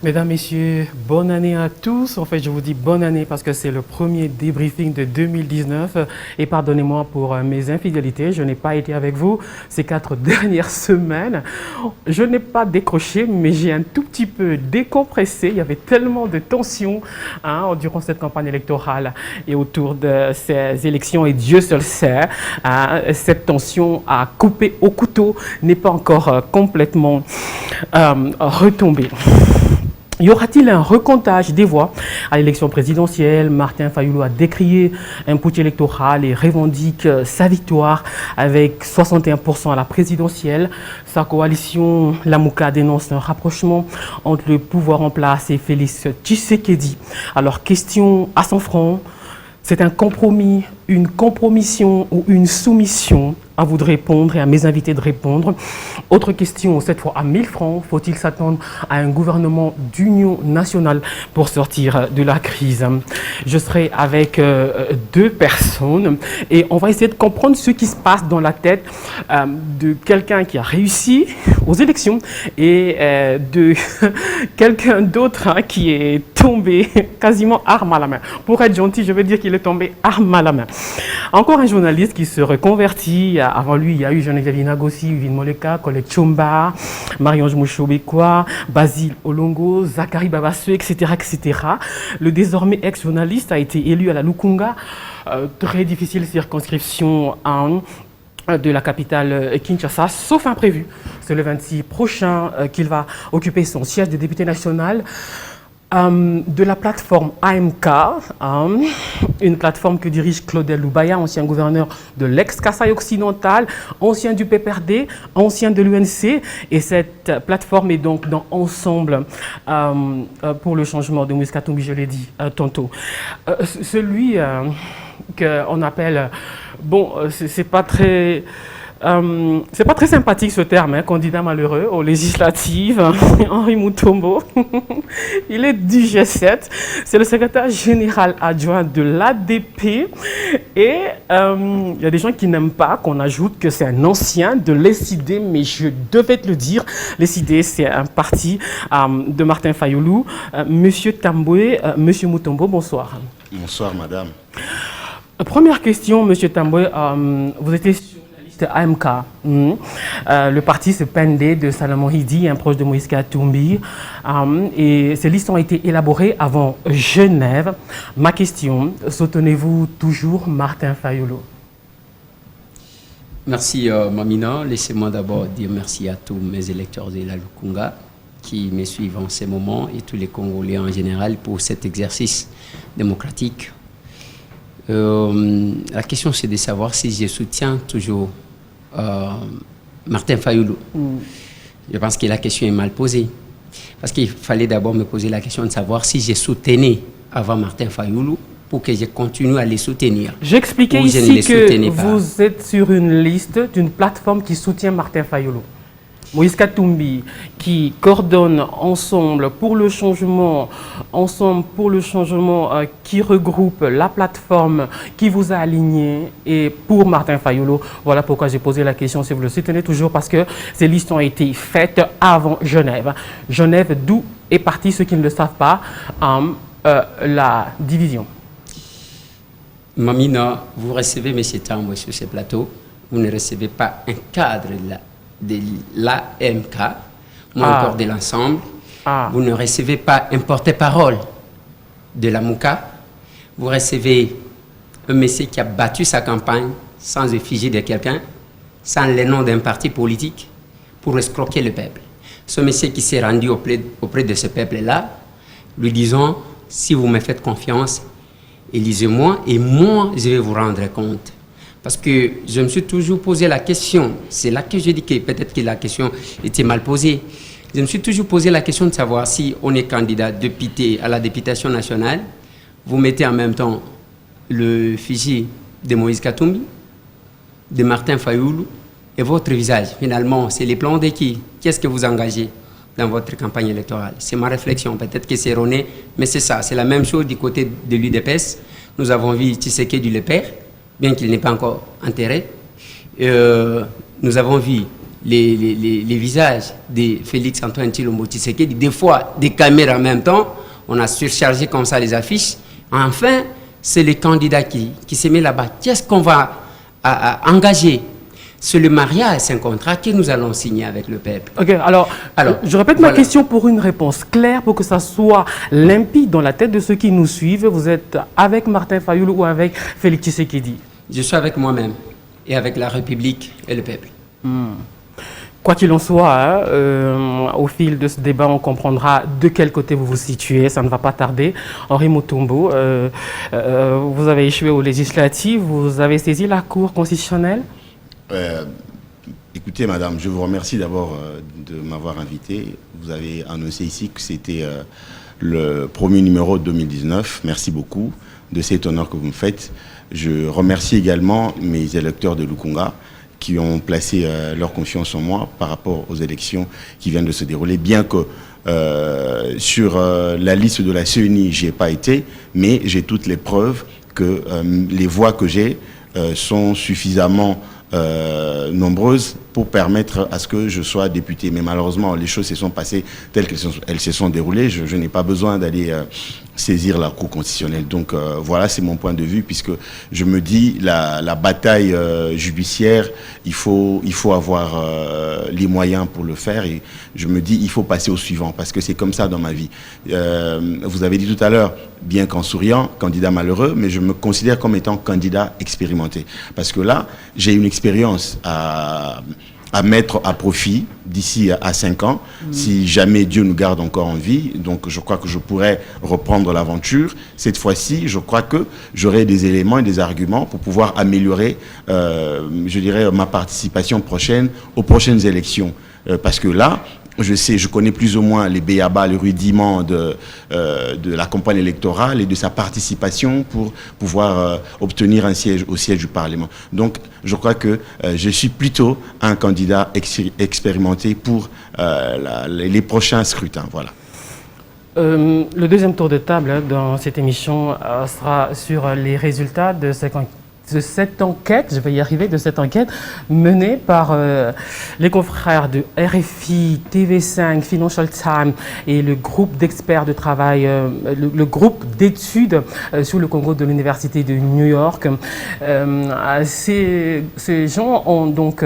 Mesdames, Messieurs, bonne année à tous. En fait, je vous dis bonne année parce que c'est le premier débriefing de 2019. Et pardonnez-moi pour mes infidélités, je n'ai pas été avec vous ces 4 dernières semaines. Je n'ai pas décroché, mais j'ai un tout petit peu décompressé. Il y avait tellement de tensions durant cette campagne électorale et autour de ces élections. Et Dieu seul sait, cette tension à couper au couteau n'est pas encore complètement retombée. Y aura-t-il un recomptage des voix à l'élection présidentielle? Martin Fayulu a décrié un putsch électoral et revendique sa victoire avec 61% à la présidentielle. Sa coalition, la Mouka, dénonce un rapprochement entre le pouvoir en place et Félix Tshisekedi. Alors, question à 100 francs, c'est un compromis, une compromission ou une soumission? À vous de répondre et à mes invités de répondre. Autre question, cette fois à 1000 francs, faut-il s'attendre à un gouvernement d'union nationale pour sortir de la crise? Je serai avec 2 personnes et on va essayer de comprendre ce qui se passe dans la tête de quelqu'un qui a réussi aux élections et de quelqu'un d'autre qui est tombé quasiment arme à la main. Pour être gentil, je veux dire qu'il est tombé arme à la main. Encore un journaliste qui se reconvertit. Avant lui, il y a eu Geneviève Nagossi, Yvine Moleka, Colette Chomba, Marie-Ange Mouchobekwa, Basile Olongo, Zachary Babasseu, etc., etc. Le désormais ex-journaliste a été élu à la Lukunga. Très difficile circonscription de la capitale Kinshasa, sauf imprévu. C'est le 26 prochain qu'il va occuper son siège de député national. De la plateforme AMK, une plateforme que dirige Claudel Loubaya, ancien gouverneur de l'ex-Kasaï occidental, ancien du PPRD, ancien de l'UNC. Et cette plateforme est donc dans Ensemble pour le changement de Moïse Katumbi, je l'ai dit tantôt. Celui qu'on appelle, bon, c'est pas très sympathique ce terme, candidat malheureux aux législatives, Henri Mutombo. Il est du G7, c'est le secrétaire général adjoint de l'ADP et il y a des gens qui n'aiment pas qu'on ajoute que c'est un ancien de l'SID, mais je devais te le dire, l'SID c'est un parti de Martin Fayulu. Monsieur Tamboué, Monsieur Mutombo, bonsoir. Bonsoir madame. Première question, Monsieur Tamboué, vous étiez sur AMK. Le parti se pendait de Salomon Hidi, un proche de Moïse Katumbi, et ces listes ont été élaborées avant Genève. Ma question, soutenez-vous toujours Martin Fayulu? Merci Mamina. Laissez-moi d'abord dire merci à tous mes électeurs de la Lukunga qui me suivent en ces moments et tous les Congolais en général pour cet exercice démocratique. La question c'est de savoir si je soutiens toujours Martin Fayulu. Je pense que la question est mal posée. Parce qu'il fallait d'abord me poser la question de savoir si je soutenais avant Martin Fayulu pour que je continue à les soutenir. J'expliquais ici que vous êtes sur une liste d'une plateforme qui soutient Martin Fayulu. Moïse Katumbi qui coordonne Ensemble pour le changement, qui regroupe la plateforme qui vous a aligné et pour Martin Fayulu. Voilà pourquoi j'ai posé la question si vous le soutenez toujours, parce que ces listes ont été faites avant Genève. Genève, d'où est parti, ceux qui ne le savent pas, la division. Mamina, vous recevez M. Tamboué sur ce plateau, vous ne recevez pas un cadre de l'AMK, encore de l'ensemble. Vous ne recevez pas un porte-parole de la Mouka. Vous recevez un monsieur qui a battu sa campagne sans effigie de quelqu'un, sans le nom d'un parti politique, pour escroquer le peuple. Ce monsieur qui s'est rendu auprès de ce peuple-là, lui disant, si vous me faites confiance, élisez-moi et moi, je vais vous rendre compte. Parce que je me suis toujours posé la question, c'est là que je dis que peut-être que la question était mal posée. Je me suis toujours posé la question de savoir si on est candidat député à la députation nationale, vous mettez en même temps le fichier de Moïse Katumbi, de Martin Fayulu et votre visage. Finalement, c'est les plans de qui? Qu'est-ce que vous engagez? dans votre campagne électorale. C'est ma réflexion, peut-être que c'est erroné, mais c'est ça. C'est la même chose du côté de l'UDPS. Nous avons vu Tshisekedi le père, bien qu'il n'est pas encore enterré. Nous avons vu les visages de Félix Antoine Tshilombo Tshisekedi, des fois des caméras en même temps. On a surchargé comme ça les affiches. Enfin, c'est le candidat qui se met là-bas. Qu'est-ce qu'on va engager? C'est le mariage, c'est un contrat que nous allons signer avec le peuple. Ok, alors je répète ma question pour une réponse claire, pour que ça soit limpide dans la tête de ceux qui nous suivent. Vous êtes avec Martin Fayulu ou avec Félix Tshisekedi? Je suis avec moi-même et avec la République et le peuple. Quoi qu'il en soit, au fil de ce débat, on comprendra de quel côté vous vous situez. Ça ne va pas tarder. Henri Mutombo, vous avez échoué aux législatives. Vous avez saisi la Cour constitutionnelle? Écoutez, madame, je vous remercie d'abord de m'avoir invité. Vous avez annoncé ici que c'était le premier numéro de 2019. Merci beaucoup de cet honneur que vous me faites. Je remercie également mes électeurs de Lukunga qui ont placé leur confiance en moi par rapport aux élections qui viennent de se dérouler, bien que sur la liste de la CENI, je n'y ai pas été, mais j'ai toutes les preuves que les voix que j'ai sont suffisamment nombreuses pour permettre à ce que je sois député. Mais malheureusement, les choses se sont passées telles qu'elles se sont déroulées. Je n'ai pas besoin d'aller saisir la Cour constitutionnelle. Donc voilà, c'est mon point de vue, puisque je me dis, la bataille judiciaire, il faut avoir les moyens pour le faire. Et je me dis, il faut passer au suivant, parce que c'est comme ça dans ma vie. Vous avez dit tout à l'heure, bien qu'en souriant, candidat malheureux, mais je me considère comme étant candidat expérimenté. Parce que là, j'ai une expérience à mettre à profit d'ici à 5 ans, si jamais Dieu nous garde encore en vie. Donc je crois que je pourrais reprendre l'aventure. Cette fois-ci, je crois que j'aurai des éléments et des arguments pour pouvoir améliorer, je dirais, ma participation prochaine aux prochaines élections. Parce que là, je connais plus ou moins les béabas, les rudiments de la campagne électorale et de sa participation pour pouvoir obtenir un siège au siège du Parlement. Donc, je crois que je suis plutôt un candidat expérimenté pour les prochains scrutins. Voilà. Le deuxième tour de table dans cette émission sera sur les résultats de cette enquête, je vais y arriver, de cette enquête menée par les confrères de RFI, TV5, Financial Times et le groupe d'experts de travail, le groupe d'études sur le Congo de l'Université de New York. Ces gens ont donc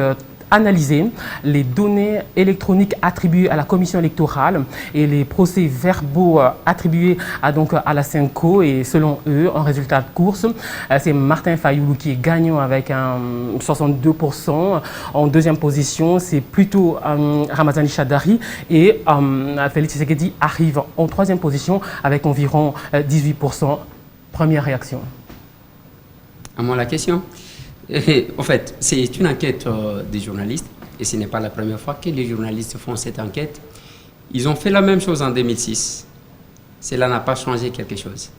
analyser les données électroniques attribuées à la commission électorale et les procès-verbaux attribués à la Senco. Et selon eux, en résultat de course, c'est Martin Fayulu qui est gagnant avec un 62%. En deuxième position, c'est plutôt Ramazani Shadari, et Félix Tshisekedi arrive en troisième position avec environ 18%. Première réaction. À moi la question. En fait, c'est une enquête des journalistes, et ce n'est pas la première fois que les journalistes font cette enquête. Ils ont fait la même chose en 2006. Cela n'a pas changé quelque chose.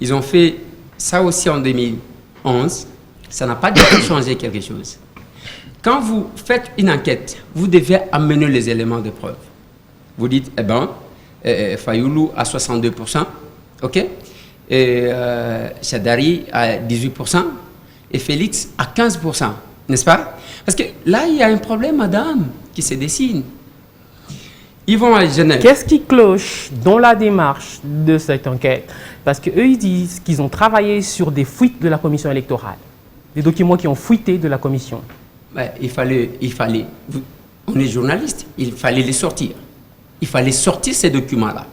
Ils ont fait ça aussi en 2011. Ça n'a pas du tout changé quelque chose. Quand vous faites une enquête, vous devez amener les éléments de preuve. Vous dites, eh bien, Fayulu à 62%, ok, et Shadari à 18%, et Félix à 15%, n'est-ce pas? Parce que là, il y a un problème, madame, qui se dessine. Ils vont à Genève. Qu'est-ce qui cloche dans la démarche de cette enquête? Parce qu'eux, ils disent qu'ils ont travaillé sur des fuites de la commission électorale, des documents qui ont fuité de la commission. Ouais, il fallait, on est journaliste, il fallait les sortir. Il fallait sortir ces documents-là.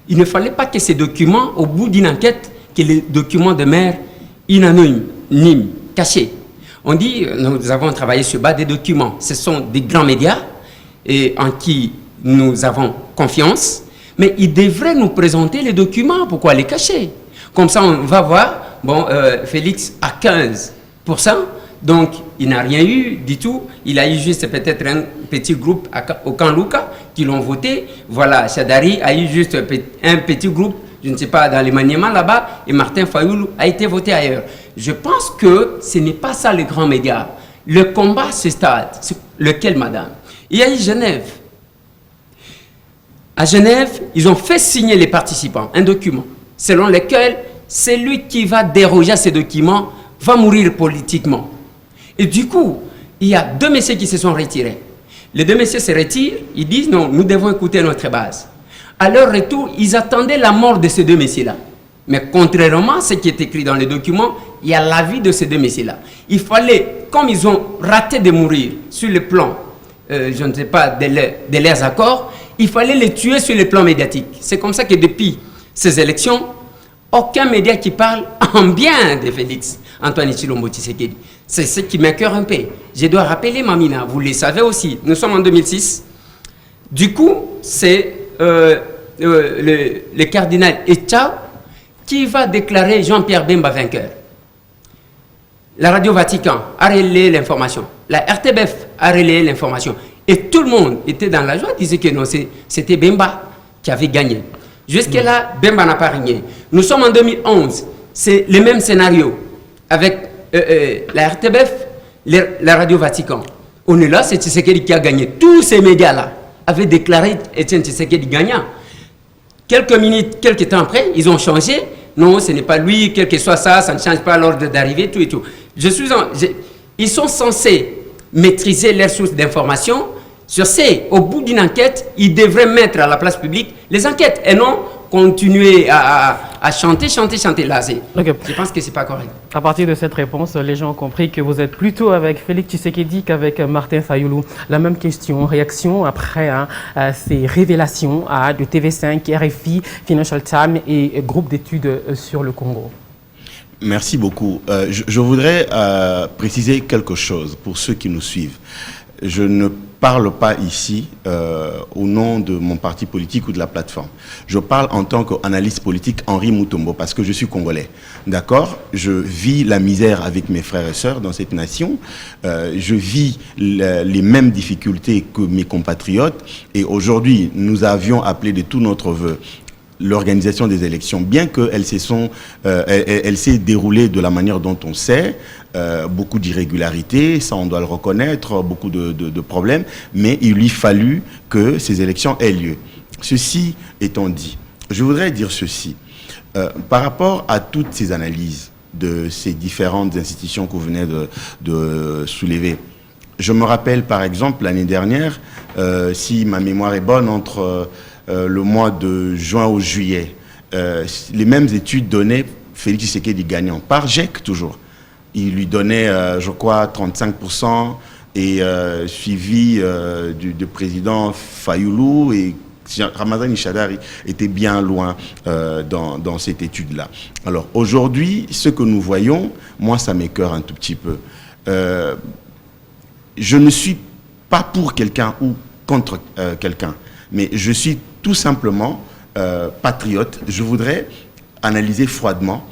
Il ne fallait pas que ces documents, au bout d'une enquête, que les documents demeurent inanonymes, cachés. On dit, nous avons travaillé sur base des documents. Ce sont des grands médias et en qui nous avons confiance, mais ils devraient nous présenter les documents. Pourquoi les cacher? Comme ça, on va voir, bon, Félix à 15%, donc il n'a rien eu du tout. Il a eu juste peut-être un petit groupe au camp Luka qui l'ont voté. Voilà, Shadari a eu juste un petit groupe, je ne sais pas, dans les Maniema là-bas, et Martin Fayulu a été voté ailleurs. Je pense que ce n'est pas ça les grands médias. Le combat, ce stade, lequel, madame? Il y a eu Genève. À Genève, ils ont fait signer les participants un document selon lequel celui qui va déroger à ces documents va mourir politiquement. Et du coup, il y a 2 messieurs qui se sont retirés. Les 2 messieurs se retirent, ils disent non, nous devons écouter notre base. À leur retour, ils attendaient la mort de ces 2 messieurs-là. Mais contrairement à ce qui est écrit dans les documents, il y a l'avis de ces 2 messieurs-là. Il fallait, comme ils ont raté de mourir sur le plan, je ne sais pas, de leurs accords, il fallait les tuer sur le plan médiatique. C'est comme ça que depuis ces élections, aucun média qui parle en bien de Félix Antoine Tshilombo Tshisekedi. C'est ce qui m'écoeure un peu. Je dois rappeler, Mamina, vous le savez aussi, nous sommes en 2006. Du coup, c'est le cardinal Etchao qui va déclarer Jean-Pierre Bemba vainqueur. La Radio Vatican a relayé l'information. La RTBF a relayé l'information. Et tout le monde était dans la joie, disait que non, c'était Bemba qui avait gagné. Jusque-là, Bemba n'a pas régné. Nous sommes en 2011. C'est le même scénario avec la RTBF, la Radio Vatican. On est là, c'est Tshisekedi qui a gagné. Tous ces médias-là avaient déclaré Étienne Tshisekedi gagnant. Quelques temps après, ils ont changé. Non, ce n'est pas lui, quel que soit ça, ça ne change pas l'ordre d'arrivée, tout et tout. Ils sont censés maîtriser leurs sources d'information. Sur au bout d'une enquête, ils devraient mettre à la place publique les enquêtes et non continuer à chanter. Là, okay. Je pense que ce n'est pas correct. À partir de cette réponse, les gens ont compris que vous êtes plutôt avec Félix Tshisekedi qu'avec Martin Fayulu. La même question, réaction après ces révélations de TV5, RFI, Financial Times et groupe d'études sur le Congo. Merci beaucoup. Je voudrais préciser quelque chose pour ceux qui nous suivent. Je ne parle pas ici au nom de mon parti politique ou de la plateforme. Je parle en tant qu'analyste politique Henri Mutombo parce que je suis congolais. D'accord ? Je vis la misère avec mes frères et sœurs dans cette nation. Je vis les mêmes difficultés que mes compatriotes. Et aujourd'hui, nous avions appelé de tout notre vœu l'organisation des élections, bien qu'elle s'est déroulée de la manière dont on sait, beaucoup d'irrégularités, ça on doit le reconnaître, beaucoup de problèmes, mais il lui fallut que ces élections aient lieu. Ceci étant dit, je voudrais dire ceci. Par rapport à toutes ces analyses de ces différentes institutions que vous venez de soulever, je me rappelle par exemple l'année dernière, si ma mémoire est bonne, entre le mois de juin au juillet, les mêmes études donnaient Félix Tshisekedi gagnant, par GEC toujours. Il lui donnait, je crois, 35% et suivi du président Fayulu, et Ramazani Chadari était bien loin dans cette étude-là. Alors aujourd'hui, ce que nous voyons, moi ça m'écoeure un tout petit peu. Je ne suis pas pour quelqu'un ou contre quelqu'un, mais je suis tout simplement patriote. Je voudrais analyser froidement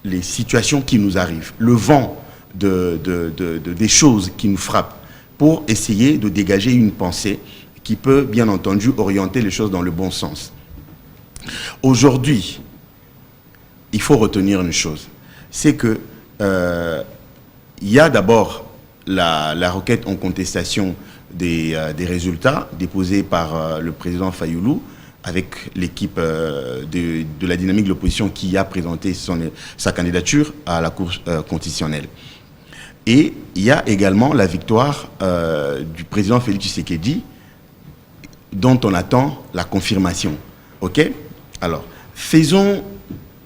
les situations qui nous arrivent, le vent des choses qui nous frappent, pour essayer de dégager une pensée qui peut, bien entendu, orienter les choses dans le bon sens. Aujourd'hui, il faut retenir une chose, c'est que il y a d'abord la requête en contestation des résultats déposés par le président Fayulu avec l'équipe de la dynamique de l'opposition qui a présenté sa candidature à la Cour constitutionnelle. Et il y a également la victoire du président Félix Tshisekedi dont on attend la confirmation. OK ? Alors, faisons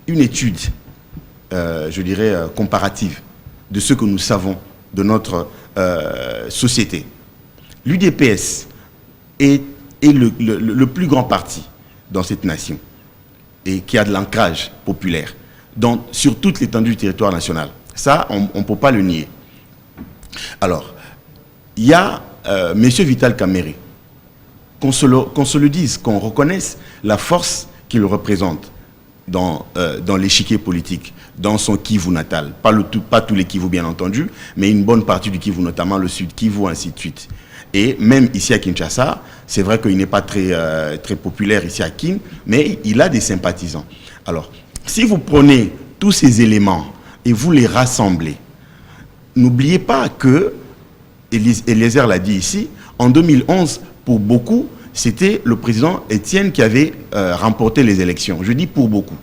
une étude, je dirais, comparative de ce que nous savons de notre société. L'UDPS est le plus grand parti dans cette nation et qui a de l'ancrage populaire sur toute l'étendue du territoire national. Ça, on ne peut pas le nier. Alors, il y a M. Vital Kamerhe, qu'on se le dise, qu'on reconnaisse la force qu'il représente dans l'échiquier politique, dans son Kivu natal. Pas tous les Kivu, bien entendu, mais une bonne partie du Kivu, notamment le Sud Kivu, ainsi de suite. Et même ici à Kinshasa, c'est vrai qu'il n'est pas très populaire ici à Kin, mais il a des sympathisants. Alors, si vous prenez tous ces éléments et vous les rassemblez, n'oubliez pas que, Eliezer l'a dit ici, en 2011, pour beaucoup, c'était le président Étienne qui avait remporté les élections. Je dis pour beaucoup.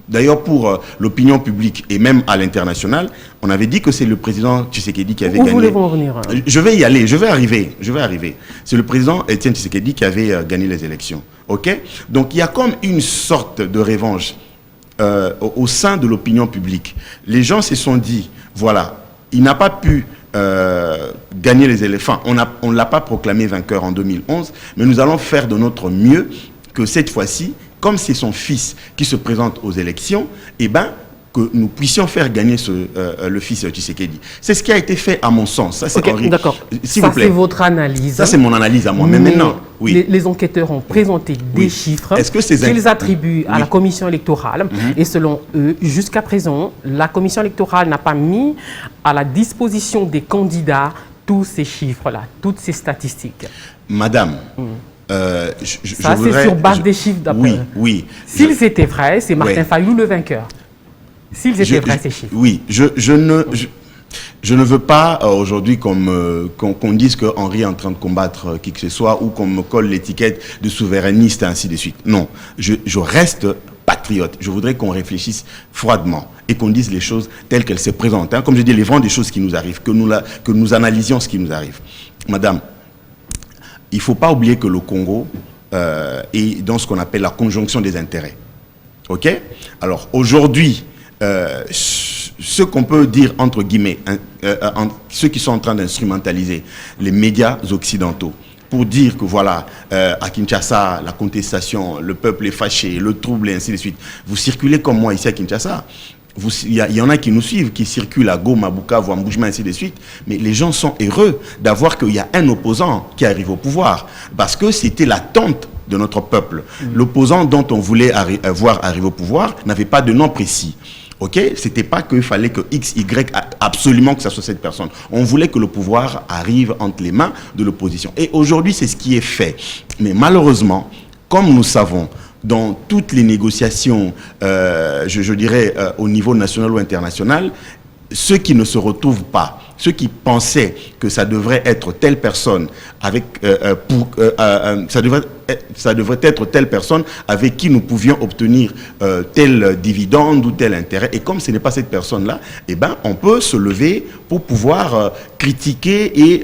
D'ailleurs, pour l'opinion publique et même à l'international, on avait dit que c'est le président Tshisekedi qui avait gagné. Où voulez-vous en venir? Je vais y aller, je vais arriver. C'est le président Étienne Tshisekedi qui avait gagné les élections. Ok? Donc, il y a comme une sorte de revanche au sein de l'opinion publique. Les gens se sont dit, voilà, il n'a pas pu gagner les élections. On ne l'a pas proclamé vainqueur en 2011, mais nous allons faire de notre mieux que cette fois-ci, comme c'est son fils qui se présente aux élections, eh ben, que nous puissions faire gagner le fils Tshisekedi. C'est ce qui a été fait à mon sens. Ça, c'est okay, d'accord. S'il vous plaît. Ça, c'est votre analyse. Ça, c'est mon analyse à moi. Mais maintenant, oui. Les enquêteurs ont présenté des chiffres qu'ils attribuent à la commission électorale. Et selon eux, jusqu'à présent, la commission électorale n'a pas mis à la disposition des candidats tous ces chiffres-là, toutes ces statistiques. Madame, ça, c'est sur base des chiffres d'après. Oui. S'ils étaient vrais, c'est Martin Fayulu le vainqueur. S'ils étaient vrais, ces chiffres. Oui, je ne veux pas aujourd'hui qu'on dise que Henri est en train de combattre qui que ce soit ou qu'on me colle l'étiquette de souverainiste et ainsi de suite. Non, je reste patriote. Je voudrais qu'on réfléchisse froidement et qu'on dise les choses telles qu'elles se présentent. Comme je dis, les vents des choses qui nous arrivent, que nous analysions ce qui nous arrive. Madame, il ne faut pas oublier que le Congo est dans ce qu'on appelle la conjonction des intérêts. OK? Alors, aujourd'hui, ce qu'on peut dire, entre guillemets, ceux qui sont en train d'instrumentaliser les médias occidentaux pour dire que, voilà, à Kinshasa, la contestation, le peuple est fâché, le trouble et ainsi de suite. Vous circulez comme moi ici à Kinshasa. Il y en a qui nous suivent, qui circulent à Goma, Bukavu, à Mboujima, ainsi de suite. Mais les gens sont heureux d'avoir qu'il y a un opposant qui arrive au pouvoir. Parce que c'était l'attente de notre peuple. L'opposant dont on voulait voir arriver au pouvoir n'avait pas de nom précis. Ok, c'était pas qu'il fallait que X, Y, absolument que ça soit cette personne. On voulait que le pouvoir arrive entre les mains de l'opposition. Et aujourd'hui, c'est ce qui est fait. Mais malheureusement, comme nous savons, dans toutes les négociations, je dirais, au niveau national ou international, ceux qui ne se retrouvent pas, ceux qui pensaient que ça devrait être telle personne avec ça devrait être telle personne avec qui nous pouvions obtenir tel dividende ou tel intérêt. Et comme ce n'est pas cette personne-là, eh ben, on peut se lever pour pouvoir critiquer et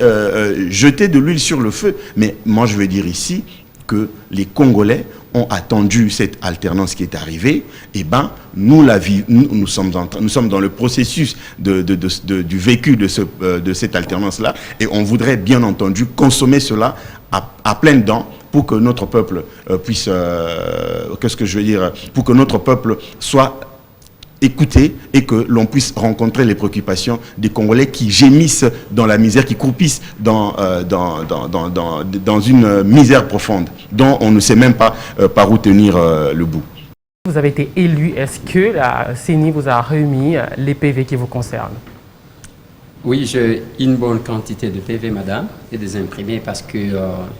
jeter de l'huile sur le feu. Mais moi, je veux dire ici que les Congolais ont attendu cette alternance qui est arrivée, et ben nous sommes dans le processus du vécu de cette alternance-là, et on voudrait bien entendu consommer cela à pleines dents pour que notre peuple puisse, pour que notre peuple soit écouter et que l'on puisse rencontrer les préoccupations des Congolais qui gémissent dans la misère, qui croupissent dans une misère profonde dont on ne sait même pas par où tenir le bout. Vous avez été élu, est-ce que la CENI vous a remis les PV qui vous concernent? Oui, j'ai une bonne quantité de PV, madame, et des imprimés parce que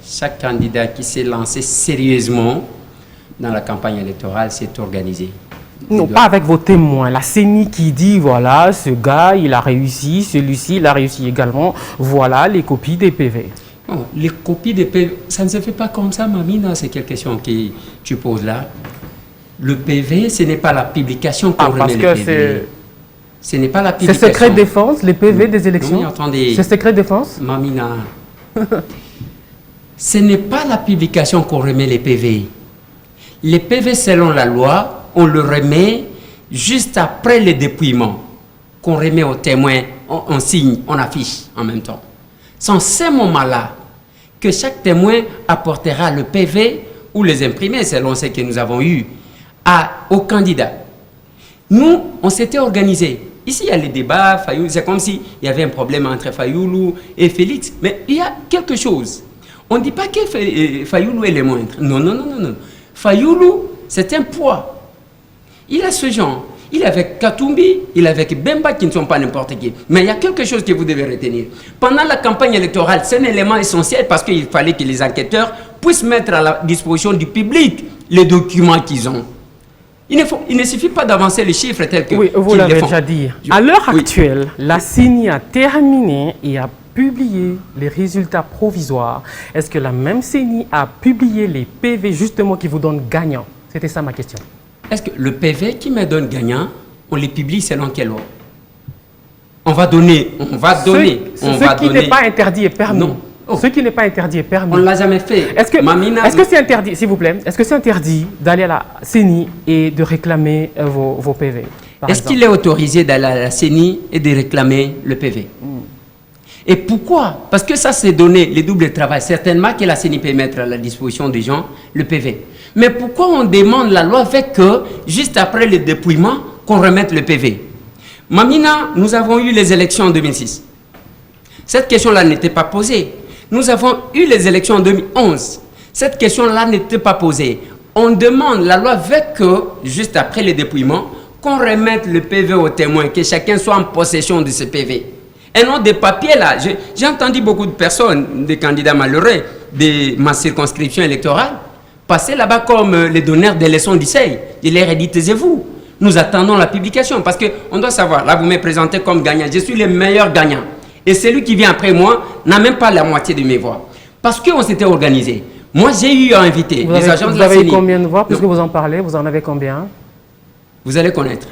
chaque candidat qui s'est lancé sérieusement dans la campagne électorale s'est organisé. Non, pas avec vos témoins. La CENI qui dit, voilà, ce gars, il a réussi, celui-ci, il a réussi également. Voilà les copies des PV. Bon, les copies des PV, ça ne se fait pas comme ça, Mamina, c'est quelle question que tu poses là. Le PV, ce n'est pas la publication qu'on remet les PV. Ce n'est pas la publication. C'est secret défense, les PV des élections? Oui, attendez. C'est secret défense? Mamina, ce n'est pas la publication qu'on remet les PV. Les PV, selon la loi, on le remet juste après le dépouillement, qu'on remet aux témoins, on signe, on affiche en même temps. C'est en ce moment-là que chaque témoin apportera le PV ou les imprimés, selon ce que nous avons eu, au candidat. Nous, on s'était organisés. Ici, il y a les débats, c'est comme s'il y avait un problème entre Fayoulou et Félix, mais il y a quelque chose. On ne dit pas que Fayoulou est le moindre. Non. Fayoulou, c'est un poids. Il a ce genre. Il est avec Katumbi, il est avec Bemba qui ne sont pas n'importe qui. Mais il y a quelque chose que vous devez retenir. Pendant la campagne électorale, c'est un élément essentiel parce qu'il fallait que les enquêteurs puissent mettre à la disposition du public les documents qu'ils ont. Il ne suffit pas d'avancer les chiffres tels que... Oui, vous l'avez déjà dit. À l'heure actuelle, la CENI a terminé et a publié les résultats provisoires. Est-ce que la même CENI a publié les PV justement qui vous donnent gagnant? C'était ça ma question. Est-ce que le PV qui me donne gagnant, on les publie selon quelle loi? On va donner. Ce qui n'est pas interdit est permis. Non. Oh. Ce qui n'est pas interdit est permis. On ne l'a jamais fait. Est-ce que c'est interdit, s'il vous plaît, est-ce que c'est interdit d'aller à la CENI et de réclamer vos PV? Est-ce qu'il est autorisé d'aller à la CENI et de réclamer le PV? Et pourquoi? Parce que ça, c'est donner les doubles travail. Certainement que la CENI peut mettre à la disposition des gens le PV. Mais pourquoi on demande la loi fait que, juste après le dépouillement, qu'on remette le PV? Mamina, nous avons eu les élections en 2006. Cette question-là n'était pas posée. Nous avons eu les élections en 2011. Cette question-là n'était pas posée. On demande, la loi veut que, juste après le dépouillement, qu'on remette le PV aux témoins, que chacun soit en possession de ce PV. Et non des papiers là. J'ai entendu beaucoup de personnes, des candidats malheureux de ma circonscription électorale, passer là-bas comme les donneurs des leçons d'essai. Je leur ai dit, taisez-vous. Nous attendons la publication parce qu'on doit savoir, là vous me présentez comme gagnant. Je suis le meilleur gagnant. Et celui qui vient après moi n'a même pas la moitié de mes voix. Parce qu'on s'était organisé. Moi, j'ai eu à inviter les agents de la CENI. Vous avez combien de voix? Puisque vous en parlez, vous en avez combien? Vous allez connaître.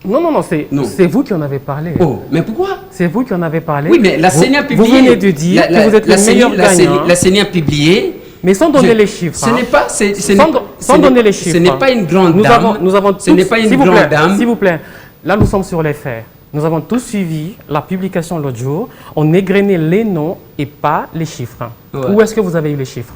Non, c'est vous qui en avez parlé. Oh, mais pourquoi? C'est vous qui en avez parlé. Oui, mais la CENI a publié. Vous venez de dire que vous êtes le meilleur gagnant. La CENI a publié. Mais sans donner les chiffres. Ce n'est pas. Sans donner les chiffres. Ce n'est pas une grande dame. Nous avons ce n'est pas une grande dame. S'il vous plaît, là nous sommes sur les faits. Nous avons tous suivi la publication l'autre jour. On égrenait les noms et pas les chiffres. Ouais. Où est-ce que vous avez eu les chiffres?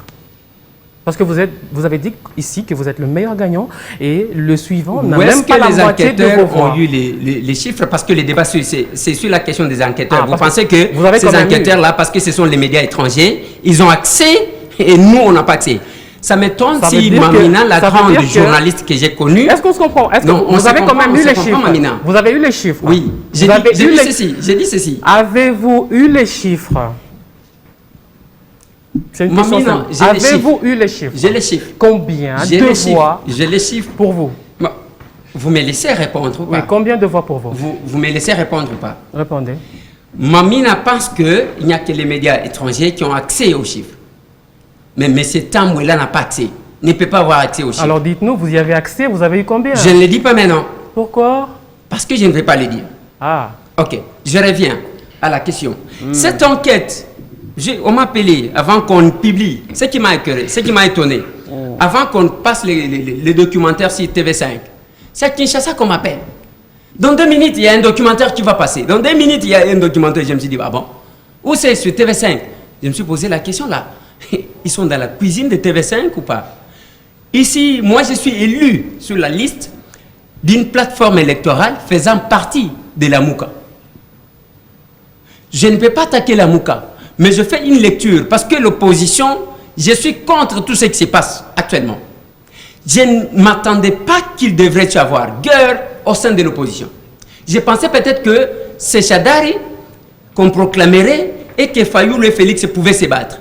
Parce que vous avez dit ici que vous êtes le meilleur gagnant et le suivant n'a même pas la moitié de vos voix. Ont eu les chiffres parce que les débats, c'est sur la question des enquêteurs. Vous pensez que ces enquêteurs-là, parce que ce sont les médias étrangers, ils ont accès et nous, on n'a pas accès. Ça m'étonne si Mamina, la grande journaliste que j'ai connue... Est-ce qu'on se comprend? Vous avez quand même eu les chiffres? Vous avez eu les chiffres? Oui. J'ai dit ceci. Avez-vous eu les chiffres? C'est une question simple. Avez-vous eu les chiffres? J'ai les chiffres. Combien de voix? J'ai les chiffres. Pour vous? Vous me laissez répondre ou pas? Oui, combien de voix pour vous? Vous me laissez répondre ou pas? Répondez. Mamina pense qu'il n'y a que les médias étrangers qui ont accès aux chiffres. Mais M. Tambouela n'a pas accès. Il ne peut pas avoir accès aux chiffres. Alors dites-nous, vous y avez accès, vous avez eu combien? Je ne le dis pas maintenant. Pourquoi? Parce que je ne vais pas le dire. Ah. Ok, je reviens à la question. Cette enquête, on m'a appelé avant qu'on publie, ce qui m'a écœuré, ce qui m'a étonné, avant qu'on passe les documentaires sur TV5. C'est à Kinshasa qu'on m'appelle. Dans 2 minutes, il y a un documentaire qui va passer. Dans 2 minutes, il y a un documentaire. Je me suis dit, ah bon? Où c'est sur TV5? Je me suis posé la question là. Ils sont dans la cuisine de TV5 ou pas? Ici, moi, je suis élu sur la liste d'une plateforme électorale faisant partie de la Mouka. Je ne peux pas attaquer la Mouka, mais je fais une lecture parce que l'opposition, je suis contre tout ce qui se passe actuellement. Je ne m'attendais pas qu'il devrait y avoir guerre au sein de l'opposition. Je pensais peut-être que c'est Chadari qu'on proclamerait et que Fayoulou et Félix pouvaient se battre.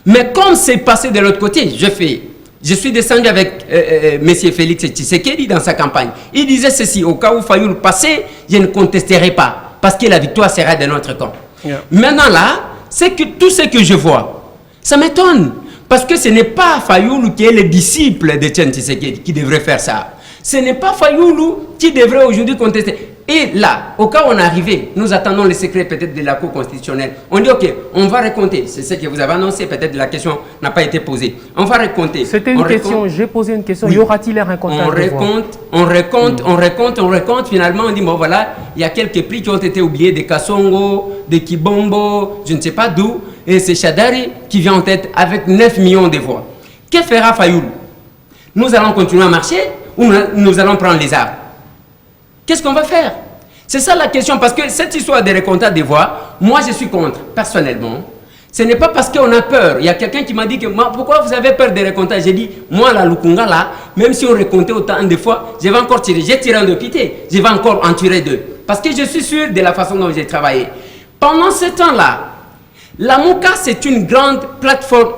Mais comme c'est passé de l'autre côté, je suis descendu avec M. Félix Tshisekedi dans sa campagne. Il disait ceci, au cas où Fayoulou passait, je ne contesterai pas, parce que la victoire sera de notre camp. Yeah. Maintenant là, c'est que tout ce que je vois, ça m'étonne. Parce que ce n'est pas Fayoulou qui est le disciple de Etienne Tshisekedi qui devrait faire ça. Ce n'est pas Fayoulou qui devrait aujourd'hui contester. Et là, au cas où on est arrivé, nous attendons les secrets peut-être de la Cour constitutionnelle. On dit, ok, on va raconter. C'est ce que vous avez annoncé, peut-être la question n'a pas été posée. On va raconter. C'était une question, j'ai posé une question. Oui. Y aura-t-il un racontage? On raconte. Finalement, on dit, bon voilà, il y a quelques prix qui ont été oubliés, de Kassongo, de Kibombo, je ne sais pas d'où. Et c'est Chadari qui vient en tête avec 9 millions de voix. Que fera Fayoulou? Nous allons continuer à marcher ou nous allons prendre les armes? Qu'est-ce qu'on va faire? C'est ça la question, parce que cette histoire de recomptage des voix, moi je suis contre, personnellement. Ce n'est pas parce qu'on a peur. Il y a quelqu'un qui m'a dit que pourquoi vous avez peur des recomptages? J'ai dit, moi la Lukunga là, même si on recomptait autant de fois, je vais encore tirer. J'ai tiré un de pité, je vais encore en tirer 2. Parce que je suis sûr de la façon dont j'ai travaillé. Pendant ce temps-là, la Mouka c'est une grande plateforme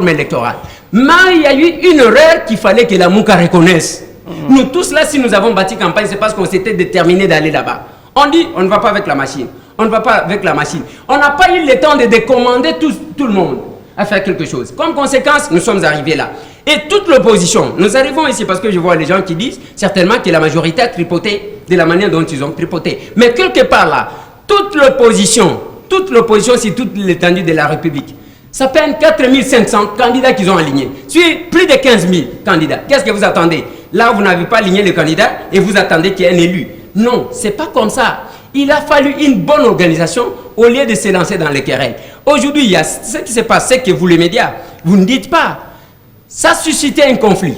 électorale. Mais il y a eu une erreur qu'il fallait que la Mouka reconnaisse. Nous tous là, si nous avons bâti campagne, c'est parce qu'on s'était déterminé d'aller là-bas. On dit, on ne va pas avec la machine. On ne va pas avec la machine. On n'a pas eu le temps de décommander tout le monde à faire quelque chose. Comme conséquence, nous sommes arrivés là. Et toute l'opposition, nous arrivons ici parce que je vois les gens qui disent certainement que la majorité a tripoté de la manière dont ils ont tripoté. Mais quelque part là, toute l'opposition sur toute l'étendue de la République, ça peine 4500 candidats qu'ils ont alignés. Sur plus de 15 000 candidats. Qu'est-ce que vous attendez? Là, vous n'avez pas aligné les candidats et vous attendez qu'il y ait un élu. Non, c'est pas comme ça. Il a fallu une bonne organisation au lieu de se lancer dans les querelles. Aujourd'hui, il y a ce qui se passe, c'est que vous, les médias, vous ne dites pas. Ça suscitait un conflit.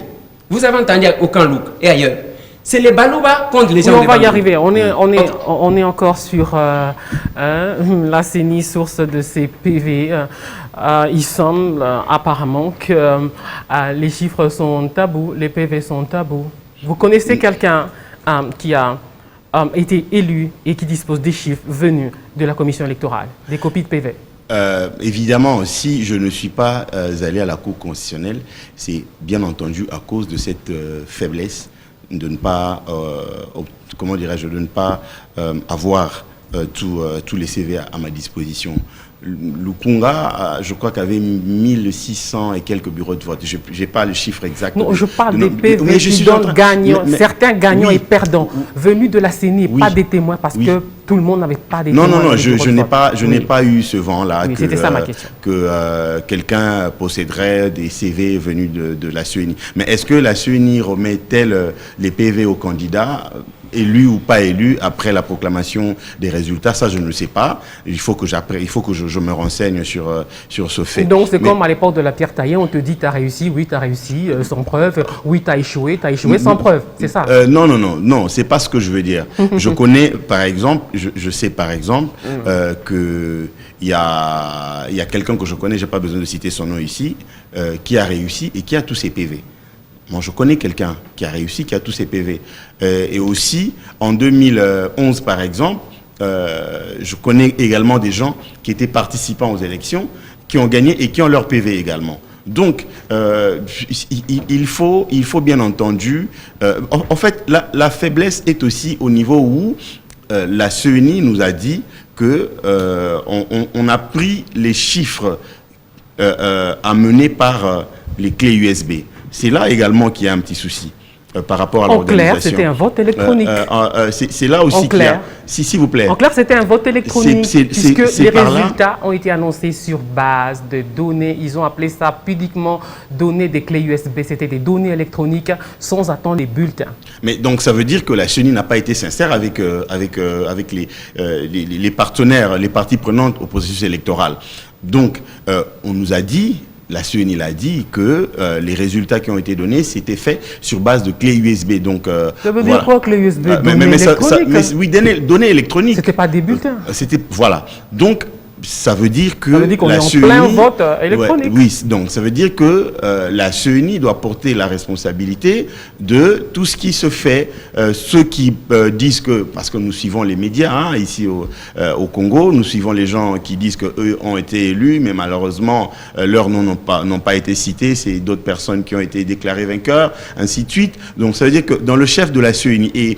Vous avez entendu au Camp-Louk et ailleurs. C'est les Balouba contre les gens on va y arriver. On est encore sur la CENI, source de ces PV. Il semble apparemment que les chiffres sont tabous, les PV sont tabous. Vous connaissez quelqu'un qui a été élu et qui dispose des chiffres venus de la commission électorale, des copies de PV? Évidemment, si je ne suis pas allé à la Cour constitutionnelle, c'est bien entendu à cause de cette faiblesse de ne pas, comment dirais-je, de ne pas avoir tous les CV à ma disposition. Lukunga, je crois qu'avait 1600 et quelques bureaux de vote. Je n'ai pas le chiffre exact. Non, je parle des PV qui donnent gagnants, certains gagnants et perdants, venus de la CENI, pas des témoins, parce que tout le monde n'avait pas des témoins. Non, je n'ai pas eu ce vent-là c'était ça ma question. Que quelqu'un posséderait des CV venus de la CENI. Mais est-ce que la CENI remet-elle les PV aux candidats, élus ou pas élus, après la proclamation des résultats? Ça, je ne le sais pas. Il faut que je me renseigne sur ce fait. Donc, c'est comme à l'époque de la pierre taillée, on te dit tu as réussi, oui, tu as réussi, sans preuve, oui, tu as échoué sans preuve, c'est ça? Non, c'est pas ce que je veux dire. Je connais, par exemple, je sais par exemple qu'il y a quelqu'un que je connais, je n'ai pas besoin de citer son nom ici, qui a réussi et qui a tous ses PV. Moi, je connais quelqu'un qui a réussi, qui a tous ses PV. Et aussi, en 2011, par exemple, je connais également des gens qui étaient participants aux élections, qui ont gagné et qui ont leur PV également. Donc, il faut bien entendu... en fait, la faiblesse est aussi au niveau où la CENI nous a dit qu'on a pris les chiffres amenés par les clés USB. C'est là également qu'il y a un petit souci par rapport à l'organisation. En clair, c'était un vote électronique. C'est là aussi qu'il y a... S'il vous plaît. En clair, c'était un vote électronique, puisque les résultats ont été annoncés sur base de données. Ils ont appelé ça pudiquement données des clés USB. C'était des données électroniques sans attendre les bulletins. Mais donc, ça veut dire que la CENI n'a pas été sincère avec les partenaires, les parties prenantes au processus électoral. Donc, on nous a dit... La CENI l'a dit que les résultats qui ont été donnés, c'était fait sur base de clés USB. Donc, ça veut dire quoi, clés USB? Oui, données électroniques. C'était pas des bulletins. Voilà. Donc, ça veut dire que qu'on est en plein vote électronique. Oui, donc ça veut dire que la CENI doit porter la responsabilité de tout ce qui se fait. Ceux qui disent que, parce que nous suivons les médias ici au Congo, nous suivons les gens qui disent qu'eux ont été élus, mais malheureusement leurs noms n'ont pas été cités, c'est d'autres personnes qui ont été déclarées vainqueurs, ainsi de suite. Donc ça veut dire que dans le chef de la CENI, et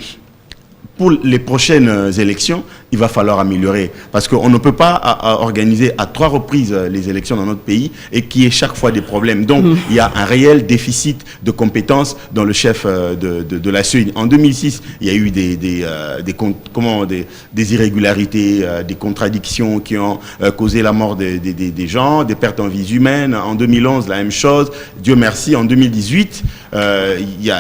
pour les prochaines élections, il va falloir améliorer. Parce qu'on ne peut pas organiser à 3 reprises les élections dans notre pays et qu'il y ait chaque fois des problèmes. Donc, il y a un réel déficit de compétences dans le chef de la CENI. En 2006, il y a eu des irrégularités, des contradictions qui ont causé la mort des gens, des pertes en vies humaines. En 2011, la même chose. Dieu merci, en 2018, il y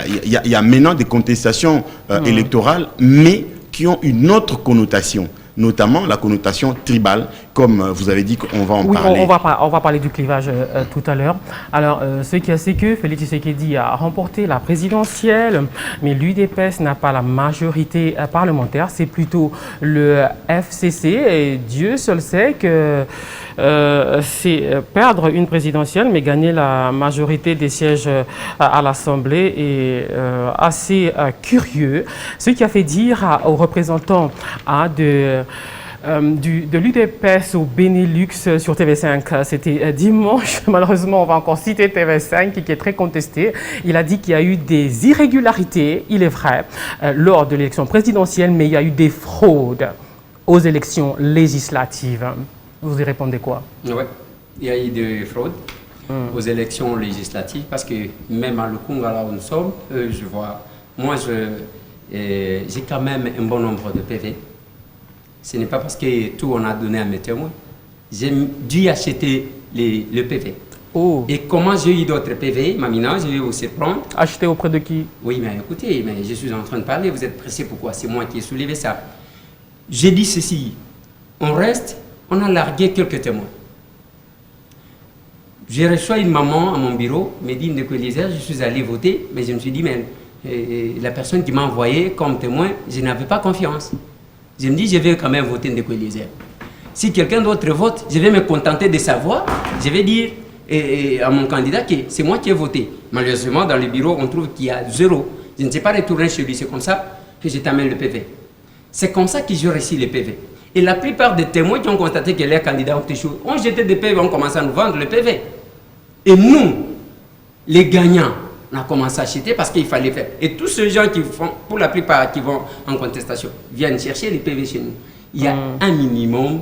a maintenant des contestations électorales, mais qui ont une autre connotation, notamment la connotation tribale, comme vous avez dit qu'on va en parler. On va parler du clivage tout à l'heure. Alors, ce qu'il y a, c'est que Félix Tshisekedi a remporté la présidentielle, mais l'UDPS n'a pas la majorité parlementaire. C'est plutôt le FCC, et Dieu seul sait que c'est perdre une présidentielle, mais gagner la majorité des sièges à l'Assemblée est assez curieux. Ce qui a fait dire aux représentants de l'UDPS au Benelux sur TV5, c'était dimanche. Malheureusement, on va encore citer TV5 qui est très contesté. Il a dit qu'il y a eu des irrégularités, il est vrai, lors de l'élection présidentielle, mais il y a eu des fraudes. aux élections législatives. Vous y répondez quoi? Oui, il y a eu des fraudes aux élections législatives parce que même à Lukunga, là où nous sommes, je vois, moi j'ai quand même un bon nombre de PV. Ce n'est pas parce que tout on a donné à mes témoins. J'ai dû acheter le PV. Oh. Et comment j'ai eu d'autres PV, Mamina, je vais vous surprendre. Acheter auprès de qui? Oui, mais écoutez, mais je suis en train de parler, vous êtes pressé, pourquoi? C'est moi qui ai soulevé ça. J'ai dit ceci, on reste, on a largué quelques témoins. J'ai reçu une maman à mon bureau, Médine de Colisère, je suis allé voter, mais je me suis dit, mais la personne qui m'a envoyé comme témoin, je n'avais pas confiance. Je me dis, je vais quand même voter de Colisère. Si quelqu'un d'autre vote, je vais me contenter de savoir, je vais dire à mon candidat que c'est moi qui ai voté. Malheureusement, dans le bureau, on trouve qu'il y a 0. Je ne sais pas retourner chez lui, c'est comme ça que je t'amène le PV. C'est comme ça que j'ai reçu le PV. Et la plupart des témoins qui ont constaté que les candidats ont échoué, ont jeté des PV, ont commencé à nous vendre le PV. Et nous, les gagnants, on a commencé à acheter parce qu'il fallait faire. Et tous ces gens qui font, pour la plupart qui vont en contestation, viennent chercher les PV chez nous. Il y a un minimum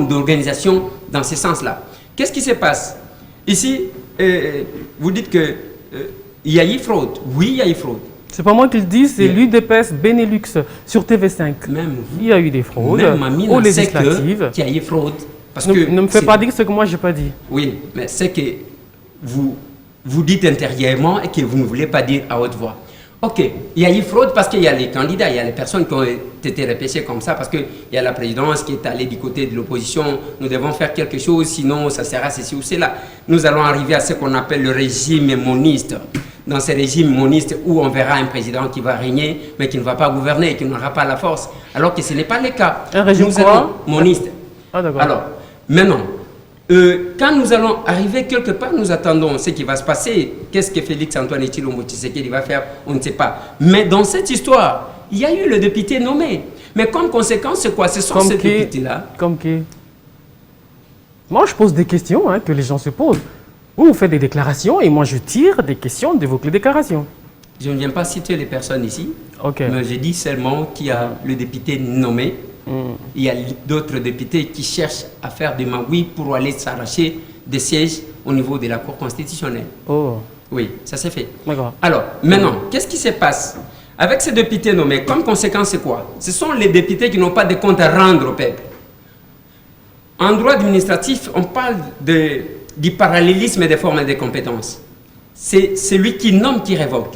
d'organisation dans ce sens-là. Qu'est-ce qui se passe? Ici, vous dites qu'il y a eu fraude. Oui, il y a eu fraude. C'est pas moi qui le dis, c'est l'UDPS Benelux sur TV5. Même il y a eu des fraudes aux législatives. Il y a eu fraude. Parce que ne me faites pas dire ce que moi j'ai pas dit. Oui, mais c'est que vous dites intérieurement et que vous ne voulez pas dire à haute voix. Ok, il y a eu fraude parce qu'il y a les candidats, il y a les personnes qui ont été repêchées comme ça parce qu'il y a la présidence qui est allée du côté de l'opposition. Nous devons faire quelque chose, sinon ça sera ceci ou cela. Nous allons arriver à ce qu'on appelle le régime moniste. Dans ce régime moniste où on verra un président qui va régner, mais qui ne va pas gouverner et qui n'aura pas la force. Alors que ce n'est pas le cas. Un régime moniste. Ah, d'accord. Alors, maintenant, quand nous allons arriver quelque part, nous attendons ce qui va se passer. Qu'est-ce que Félix-Antoine Tshilombo Tshisekedi va faire? On ne sait pas. Mais dans cette histoire, il y a eu le député nommé. Mais comme conséquence, c'est quoi? Ce sont ces députés-là. Comme qui? Moi, je pose des questions que les gens se posent. Vous faites des déclarations et moi, je tire des questions de vos déclarations. Je ne viens pas citer les personnes ici. Okay. Mais je dis seulement qu'il y a le député nommé. Il y a d'autres députés qui cherchent à faire des magouilles pour aller s'arracher des sièges au niveau de la Cour constitutionnelle. Oh. Oui, ça s'est fait. D'accord. Alors, maintenant, qu'est-ce qui se passe? Avec ces députés nommés, comme conséquence, c'est quoi? Ce sont les députés qui n'ont pas de compte à rendre au peuple. En droit administratif, on parle du parallélisme des formes et des compétences. C'est celui qui nomme qui révoque.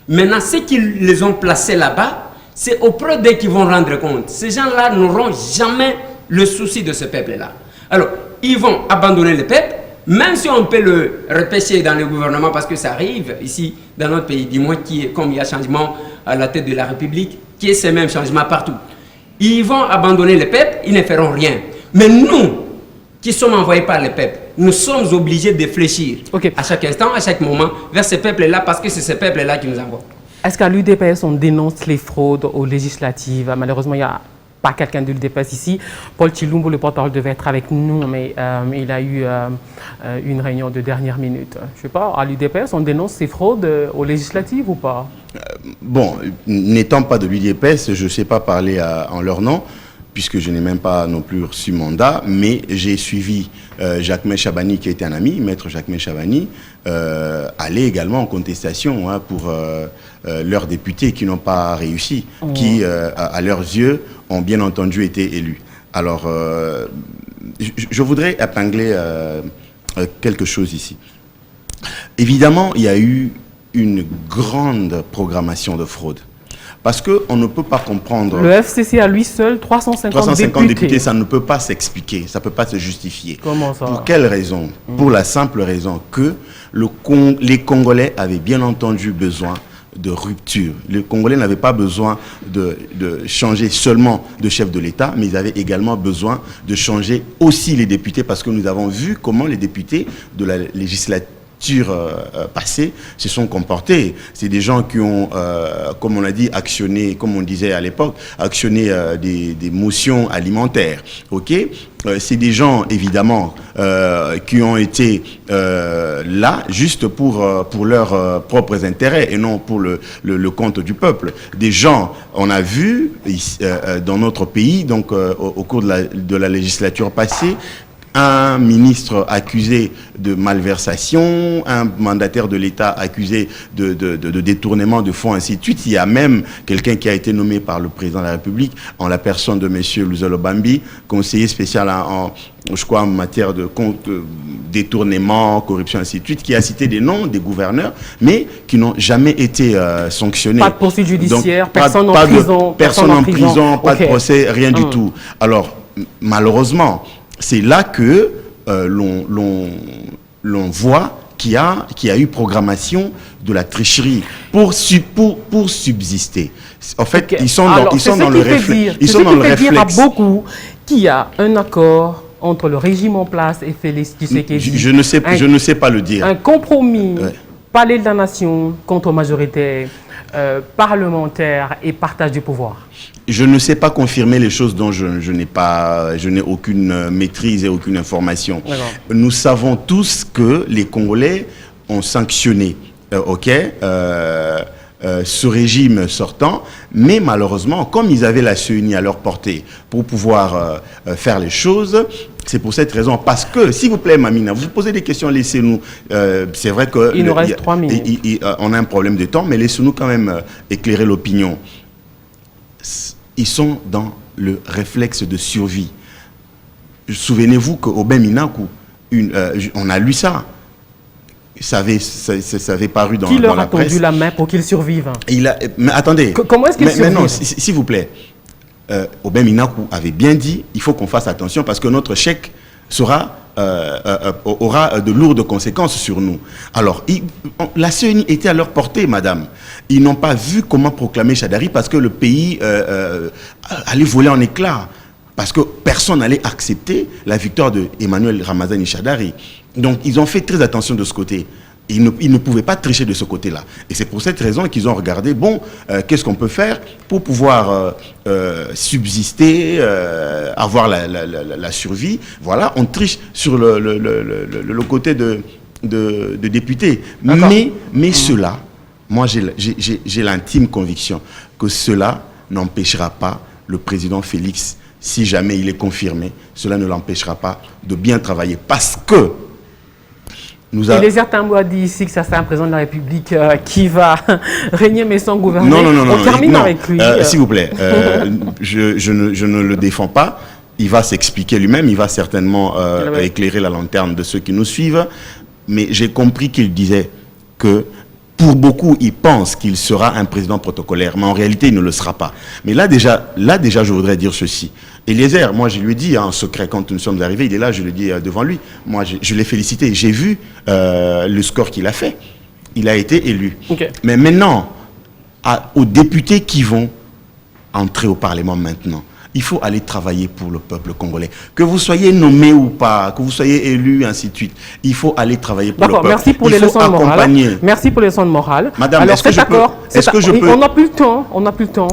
Maintenant, ceux qui les ont placés là-bas, c'est auprès d'eux qu'ils vont rendre compte. Ces gens-là n'auront jamais le souci de ce peuple-là. Alors, ils vont abandonner le peuple, même si on peut le repêcher dans le gouvernement, parce que ça arrive ici, dans notre pays, du moins, comme il y a changement à la tête de la République, qui est ce même changement partout. Ils vont abandonner le peuple, ils ne feront rien. Mais nous, qui sommes envoyés par le peuple, nous sommes obligés de fléchir à chaque instant, à chaque moment, vers ce peuple-là, parce que c'est ce peuple-là qui nous envoie. Est-ce qu'à l'UDPS, on dénonce les fraudes aux législatives? Malheureusement, il n'y a pas quelqu'un de l'UDPS ici. Paul Tshilombo, le porte-parole, devait être avec nous, mais il a eu une réunion de dernière minute. Je ne sais pas, à l'UDPS, on dénonce ces fraudes aux législatives ou pas? Bon, n'étant pas de l'UDPS, je ne sais pas parler en leur nom, puisque je n'ai même pas non plus reçu mandat, mais j'ai suivi Jacquemain Chabani, qui était un ami, maître Jacquemain Chabani, aller également en contestation pour leurs députés qui n'ont pas réussi, qui, à leurs yeux, ont bien entendu été élus. Alors, je voudrais épingler quelque chose ici. Évidemment, il y a eu une grande programmation de fraude. Parce qu'on ne peut pas comprendre... Le FCC à lui seul, 350 députés, ça ne peut pas s'expliquer, ça ne peut pas se justifier. Comment ça? Pour quelle raison? Pour la simple raison que les Congolais avaient bien entendu besoin de rupture. Les Congolais n'avaient pas besoin de changer seulement de chef de l'État, mais ils avaient également besoin de changer aussi les députés, parce que nous avons vu comment les députés de la législature législature passée se sont comportés. C'est des gens qui ont, comme on l'a dit, actionné, comme on disait à l'époque, actionné des motions alimentaires. Ok, c'est des gens, évidemment, qui ont été là juste pour leurs propres intérêts et non pour le compte du peuple. Des gens, on a vu dans notre pays, donc au cours de la législature passée, un ministre accusé de malversation, un mandataire de l'État accusé de détournement de fonds, ainsi de suite. Il y a même quelqu'un qui a été nommé par le président de la République en la personne de M. Luzolo Bambi, conseiller spécial je crois, en matière de détournement, corruption, ainsi de suite, qui a cité des noms des gouverneurs, mais qui n'ont jamais été sanctionnés. Pas de poursuite judiciaire, donc, personne en prison. Personne en prison, pas de procès, rien du tout. Alors, malheureusement, c'est là que l'on voit qu'il y a eu programmation de la tricherie pour subsister. En fait, ils sont dans le réflexe. Ils sont dans le réflexe. À beaucoup qu'il y a un accord entre le régime en place et Félix Tshisekedi. Je ne sais pas le dire. Un compromis, palais de la nation contre majoritaire, parlementaire et partage du pouvoir. Je ne sais pas confirmer les choses dont je n'ai aucune maîtrise et aucune information. Nous savons tous que les Congolais ont sanctionné ce régime sortant, mais malheureusement, comme ils avaient la CENI à leur portée pour pouvoir faire les choses, c'est pour cette raison. Parce que, s'il vous plaît, Mamina, vous posez des questions, laissez-nous. C'est vrai que... Il nous reste 3 minutes. On a un problème de temps, mais laissez-nous quand même éclairer l'opinion. Ils sont dans le réflexe de survie. Souvenez-vous qu'au Minaku, on a lu ça. Ça avait paru dans la presse. Qui leur a tendu la main pour qu'ils survivent? Mais attendez. Comment est-ce qu'ils survivent? Mais non, s'il vous plaît. Aubin Minaku avait bien dit, il faut qu'on fasse attention parce que notre chèque aura de lourdes conséquences sur nous. Alors, la CENI était à leur portée, madame. Ils n'ont pas vu comment proclamer Shadari parce que le pays allait voler en éclats. Parce que personne n'allait accepter la victoire de Emmanuel Ramazani Shadari. Donc, ils ont fait très attention de ce côté. Ils ne pouvaient pas tricher de ce côté-là. Et c'est pour cette raison qu'ils ont regardé, bon, qu'est-ce qu'on peut faire pour pouvoir subsister, avoir la survie. Voilà, on triche sur le côté de députés. Mais cela, moi j'ai l'intime conviction que cela n'empêchera pas le président Félix, si jamais il est confirmé, cela ne l'empêchera pas de bien travailler. Parce que Eliezer Tambou a dit ici que ça c'est un président de la République qui va régner mais sans gouverner. Non. On termine avec lui. S'il vous plaît, je ne le défends pas. Il va s'expliquer lui-même. Il va certainement éclairer la lanterne de ceux qui nous suivent. Mais j'ai compris qu'il disait que pour beaucoup, ils pensent qu'il sera un président protocolaire. Mais en réalité, il ne le sera pas. Mais là déjà, je voudrais dire ceci. Eliezer, moi je lui ai dit en secret quand nous sommes arrivés, il est là, je le dis devant lui. Moi je l'ai félicité, j'ai vu le score qu'il a fait. Il a été élu. Mais maintenant, aux députés qui vont entrer au Parlement maintenant, il faut aller travailler pour le peuple congolais. Que vous soyez nommé ou pas, que vous soyez élu, ainsi de suite, il faut aller travailler pour le peuple. Merci pour les leçons de morale. Merci pour les leçons de morale. Madame, est-ce que je peux... On n'a plus le temps.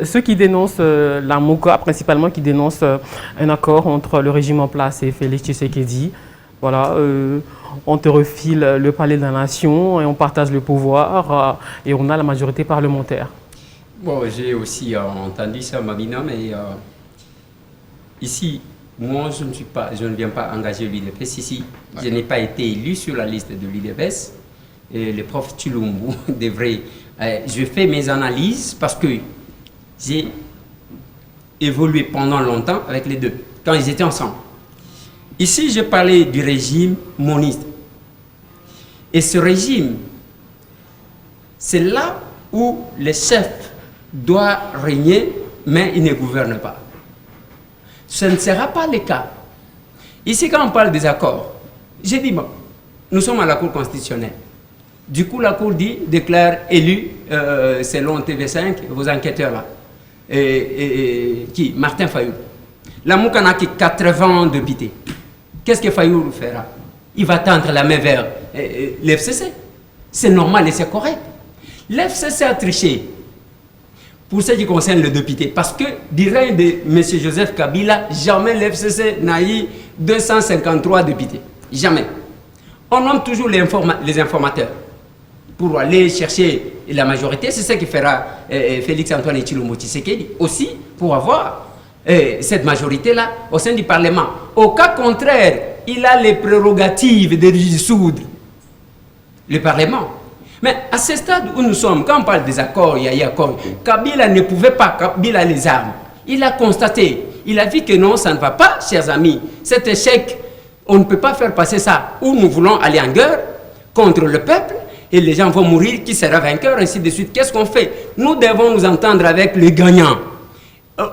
Ceux qui dénoncent la MOCA, principalement qui dénoncent un accord entre le régime en place et Félix Tshisekedi, voilà, on te refile le palais de la nation et on partage le pouvoir et on a la majorité parlementaire. Bon, j'ai aussi entendu ça, Mamina, mais ici, moi, je ne viens pas engager l'UDPS ici. Je n'ai pas été élu sur la liste de l'UDPS. Et le prof Tshilumbu devrait... je fais mes analyses parce que j'ai évolué pendant longtemps avec les deux, quand ils étaient ensemble. Ici, j'ai parlé du régime moniste. Et ce régime, c'est là où le chef doit régner, mais il ne gouverne pas. Ce ne sera pas le cas. Ici, quand on parle des accords, j'ai dit, bon, nous sommes à la Cour constitutionnelle. Du coup, la Cour déclare élu, selon TV5, vos enquêteurs là. Qui? Martin Fayoul. La MOUCA n'a que 80 ans de député. Qu'est-ce que Fayoul fera? Il va tendre la main vers l'FCC. C'est normal et c'est correct. L'FCC a triché pour ce qui concerne le député. Parce que, du règne de M. Joseph Kabila, jamais l'FCC n'a eu 253 députés. Jamais. On nomme toujours les informateurs pour aller chercher la majorité. C'est ce que fera Félix-Antoine Tshilombo Tshisekedi aussi pour avoir cette majorité-là au sein du Parlement. Au cas contraire, il a les prérogatives de dissoudre le Parlement. Mais à ce stade où nous sommes, quand on parle des accords, il y a accords, Kabila ne pouvait pas, Kabila a les armes. Il a constaté, il a vu que non, ça ne va pas, chers amis. Cet échec, on ne peut pas faire passer ça. Ou nous voulons aller en guerre contre le peuple, et les gens vont mourir, qui sera vainqueur, ainsi de suite. Qu'est-ce qu'on fait? Nous devons nous entendre avec les gagnants.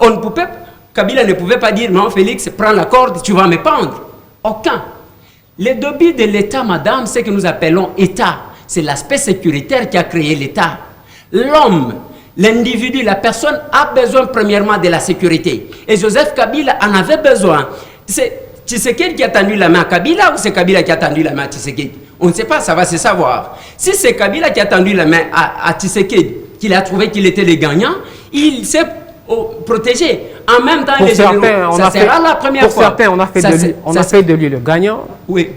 On ne pouvait, Kabila ne pouvait pas dire, non, Félix, prends la corde, tu vas me pendre. Aucun. Les débuts de l'État, madame, c'est que nous appelons État. C'est l'aspect sécuritaire qui a créé l'État. L'homme, l'individu, la personne a besoin premièrement de la sécurité. Et Joseph Kabila en avait besoin. C'est Tshisekedi qui a tendu la main à Kabila ou c'est Kabila qui a tendu la main à Tshisekedi? On ne sait pas, ça va se savoir. Si c'est Kabila qui a tendu la main à Tshisekedi, qu'il a trouvé qu'il était le gagnant, il s'est protégé. En même temps, pour les certains, ça sera la première fois. Pour certains, on a fait de lui le gagnant. Oui,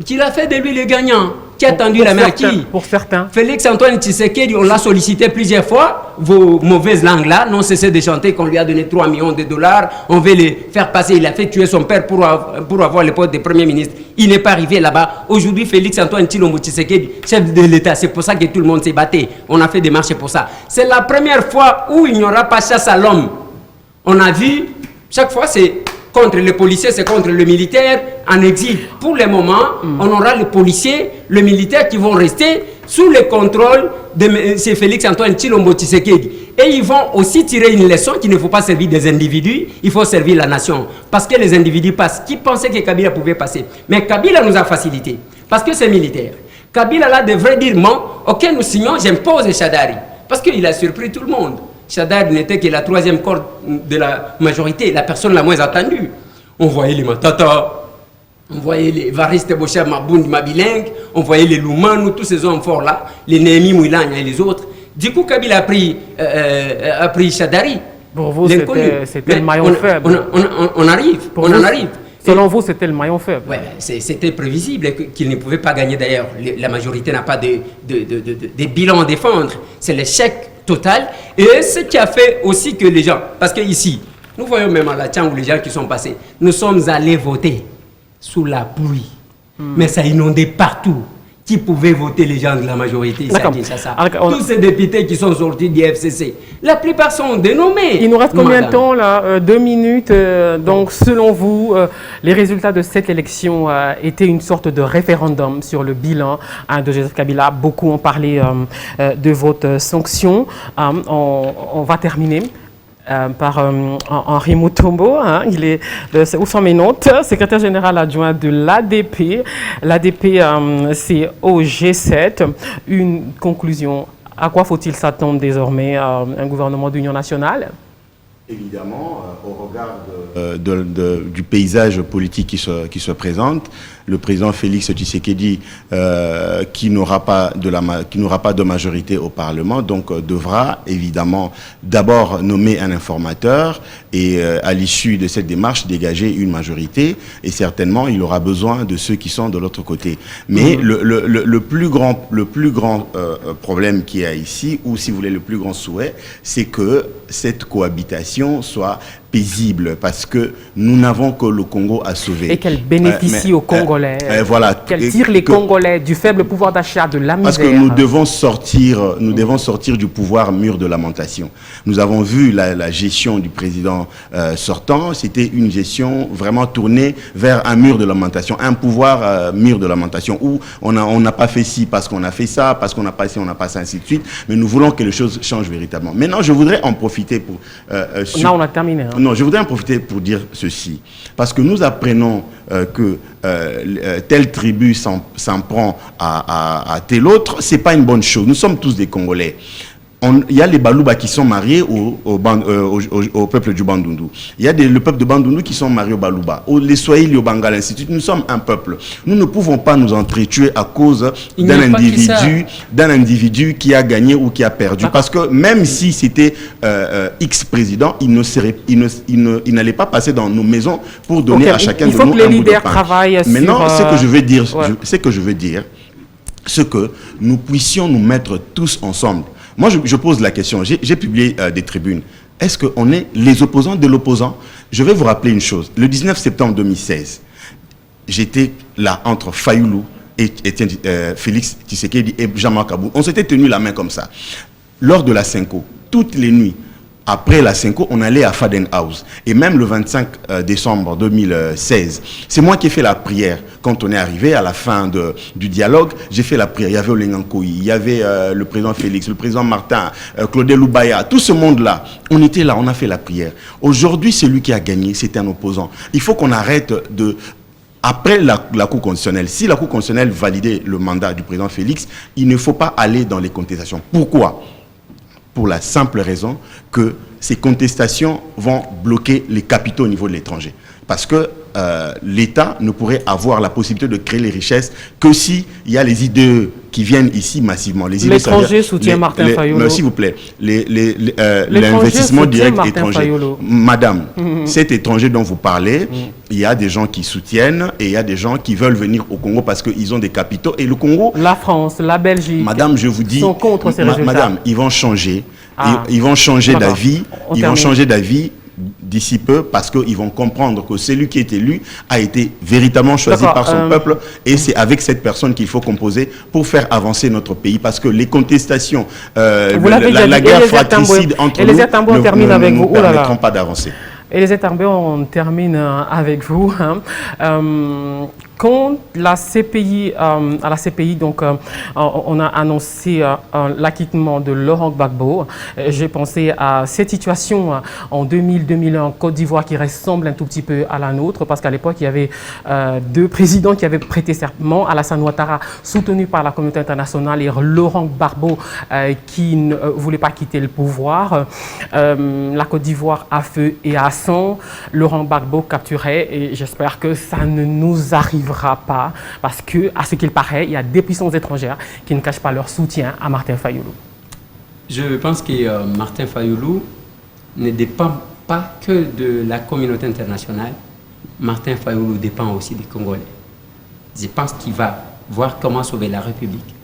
qu'il a fait de lui le gagnant. Qui a tendu la main à qui? Pour certains. Félix-Antoine Tshisekedi, on l'a sollicité plusieurs fois. Vos mauvaises langues-là n'ont cessé de chanter qu'on lui a donné 3 millions de dollars. On veut les faire passer. Il a fait tuer son père pour avoir le poste de Premier ministre. Il n'est pas arrivé là-bas. Aujourd'hui, Félix-Antoine Tshilombo Tshisekedi, chef de l'État, c'est pour ça que tout le monde s'est battu. On a fait des marches pour ça. C'est la première fois où il n'y aura pas chasse à l'homme. On a vu, chaque fois, c'est contre les policiers, c'est contre le militaire en exil. Pour le moment, on aura les policiers, les militaires qui vont rester sous le contrôle de M. Félix-Antoine Tshilombo Tshisekedi. Et ils vont aussi tirer une leçon qu'il ne faut pas servir des individus, il faut servir la nation. Parce que les individus passent. Qui pensait que Kabila pouvait passer? Mais Kabila nous a facilité. Parce que c'est militaire. Kabila là devrait dire, non, ok, nous signons, j'impose Shadari. Parce qu'il a surpris tout le monde. Shadari n'était que la 3e corde de la majorité, la personne la moins attendue. On voyait les Matata, on voyait les Variste Bocha Mabound Mabiling, on voyait les Lumanu, tous ces hommes forts-là, les Néhémie Mouilanya et les autres. Du coup, Kabila a pris Shadari. Pour vous, c'était le maillon faible. On arrive, on en arrive. Selon vous, c'était le maillon faible. Oui, c'était prévisible qu'il ne pouvait pas gagner d'ailleurs. La majorité n'a pas de bilan à défendre. C'est l'échec total. Et ce qui a fait aussi que les gens, parce qu'ici, nous voyons même à la Tchang où les gens qui sont passés, nous sommes allés voter sous la pluie. Mais ça a inondé partout. Qui pouvait voter les gens de la majorité ici à Kinshasa? Tous ces députés qui sont sortis du FCC, la plupart sont dénommés. Il nous reste combien de temps là? 2 minutes. Donc selon vous, les résultats de cette élection étaient une sorte de référendum sur le bilan de Joseph Kabila. Beaucoup ont parlé de votre sanction. On va terminer par Henri Mutombo, il est, où sont mes notes, secrétaire général adjoint de l'ADP. L'ADP, c'est au G7. Une conclusion, à quoi faut-il s'attendre désormais un gouvernement d'union nationale? Évidemment, au regard du paysage politique qui se présente, le président Félix Tshisekedi, qui n'aura pas de majorité au Parlement, donc devra évidemment d'abord nommer un informateur et à l'issue de cette démarche dégager une majorité, et certainement il aura besoin de ceux qui sont de l'autre côté. Mais le plus grand problème qu'il y a ici, ou si vous voulez le plus grand souhait, c'est que cette cohabitation soit paisible, parce que nous n'avons que le Congo à sauver. Et qu'elle bénéficie aux Congolais. Voilà. Qu'elle tire les Congolais du faible pouvoir d'achat, de la misère. Parce que nous devons sortir du pouvoir mur de lamentation. Nous avons vu la gestion du président sortant, c'était une gestion vraiment tournée vers un mur de lamentation, un pouvoir mur de lamentation, où on n'a pas fait ci parce qu'on a fait ça, parce qu'on n'a pas ci, on n'a pas ça, ainsi de suite. Mais nous voulons que les choses changent véritablement. Maintenant, je voudrais en profiter pour... Là, on a terminé. Non, je voudrais en profiter pour dire ceci. Parce que nous apprenons que telle tribu s'en prend à telle autre. Ce n'est pas une bonne chose. Nous sommes tous des Congolais. il y a les Balouba qui sont mariés au peuple du Bandundu. Il y a le peuple de Bandundu qui sont mariés au Balouba. Les Swahili au Bangal Institute, nous sommes un peuple. Nous ne pouvons pas nous entretuer à cause d'un individu qui a gagné ou qui a perdu. Parce que même si c'était X président, il n'allait pas passer dans nos maisons pour donner à chacun de nous un bout de pain. Il faut que les leaders travaillent sur... Maintenant, ce que je veux dire, c'est que nous puissions nous mettre tous ensemble. Moi, je pose la question. J'ai publié des tribunes. Est-ce qu'on est les opposants de l'opposant? Je vais vous rappeler une chose. Le 19 septembre 2016, j'étais là entre Fayoulou et Félix Tshisekedi et Jean-Marc Kabou. On s'était tenu la main comme ça. Lors de la Cinco, toutes les nuits, après la Cinco, on allait à Faden House. Et même le 25 décembre 2016, c'est moi qui ai fait la prière. Quand on est arrivé à la fin du dialogue, j'ai fait la prière. Il y avait Olengankoui, il y avait le président Félix, le président Martin, Claudel Loubaya, tout ce monde-là. On était là, on a fait la prière. Aujourd'hui, celui qui a gagné, c'était un opposant. Il faut qu'on arrête de... Après la Cour constitutionnelle, si la Cour constitutionnelle validait le mandat du président Félix, il ne faut pas aller dans les contestations. Pourquoi ? Pour la simple raison que ces contestations vont bloquer les capitaux au niveau de l'étranger. Parce que l'État ne pourrait avoir la possibilité de créer les richesses que s'il y a les IDE qui viennent ici massivement. L'étranger soutient Martin Fayoulou. S'il vous plaît, l'investissement direct étranger. Madame, cet étranger dont vous parlez, il y a des gens qui soutiennent et il y a des gens qui veulent venir au Congo parce qu'ils ont des capitaux. Et le Congo... La France, la Belgique, madame, je vous dis, sont contre ces résultats. Madame, ils vont changer. Ils vont changer d'avis. Ils vont changer d'avis d'ici peu parce qu'ils vont comprendre que celui qui est élu a été véritablement choisi par son peuple et c'est avec cette personne qu'il faut composer pour faire avancer notre pays parce que les contestations, la guerre fratricide entre nous ne permettront pas d'avancer. Elisette Ambé, on termine avec vous. Quand la CPI, à la CPI, donc, on a annoncé l'acquittement de Laurent Gbagbo, j'ai pensé à cette situation en 2000-2001 en Côte d'Ivoire qui ressemble un tout petit peu à la nôtre, parce qu'à l'époque, il y avait deux présidents qui avaient prêté serment, Alassane Ouattara, soutenu par la communauté internationale, et Laurent Gbagbo, qui ne voulait pas quitter le pouvoir. La Côte d'Ivoire à feu et à sang, Laurent Gbagbo capturé, et j'espère que ça ne nous arrivera pas, parce que, à ce qu'il paraît, il y a des puissances étrangères qui ne cachent pas leur soutien à Martin Fayoulou. Je pense que Martin Fayoulou ne dépend pas que de la communauté internationale. Martin Fayoulou dépend aussi des Congolais. Je pense qu'il va voir comment sauver la République.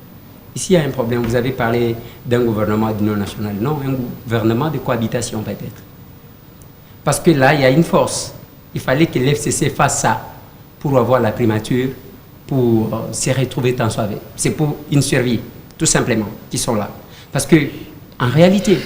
Ici, il y a un problème. Vous avez parlé d'un gouvernement d'union nationale. Non, un gouvernement de cohabitation peut-être. Parce que là, il y a une force. Il fallait que l'FCC fasse ça pour avoir la primature, pour se retrouver tant soit. C'est pour une survie, tout simplement, qui sont là. Parce que, en réalité,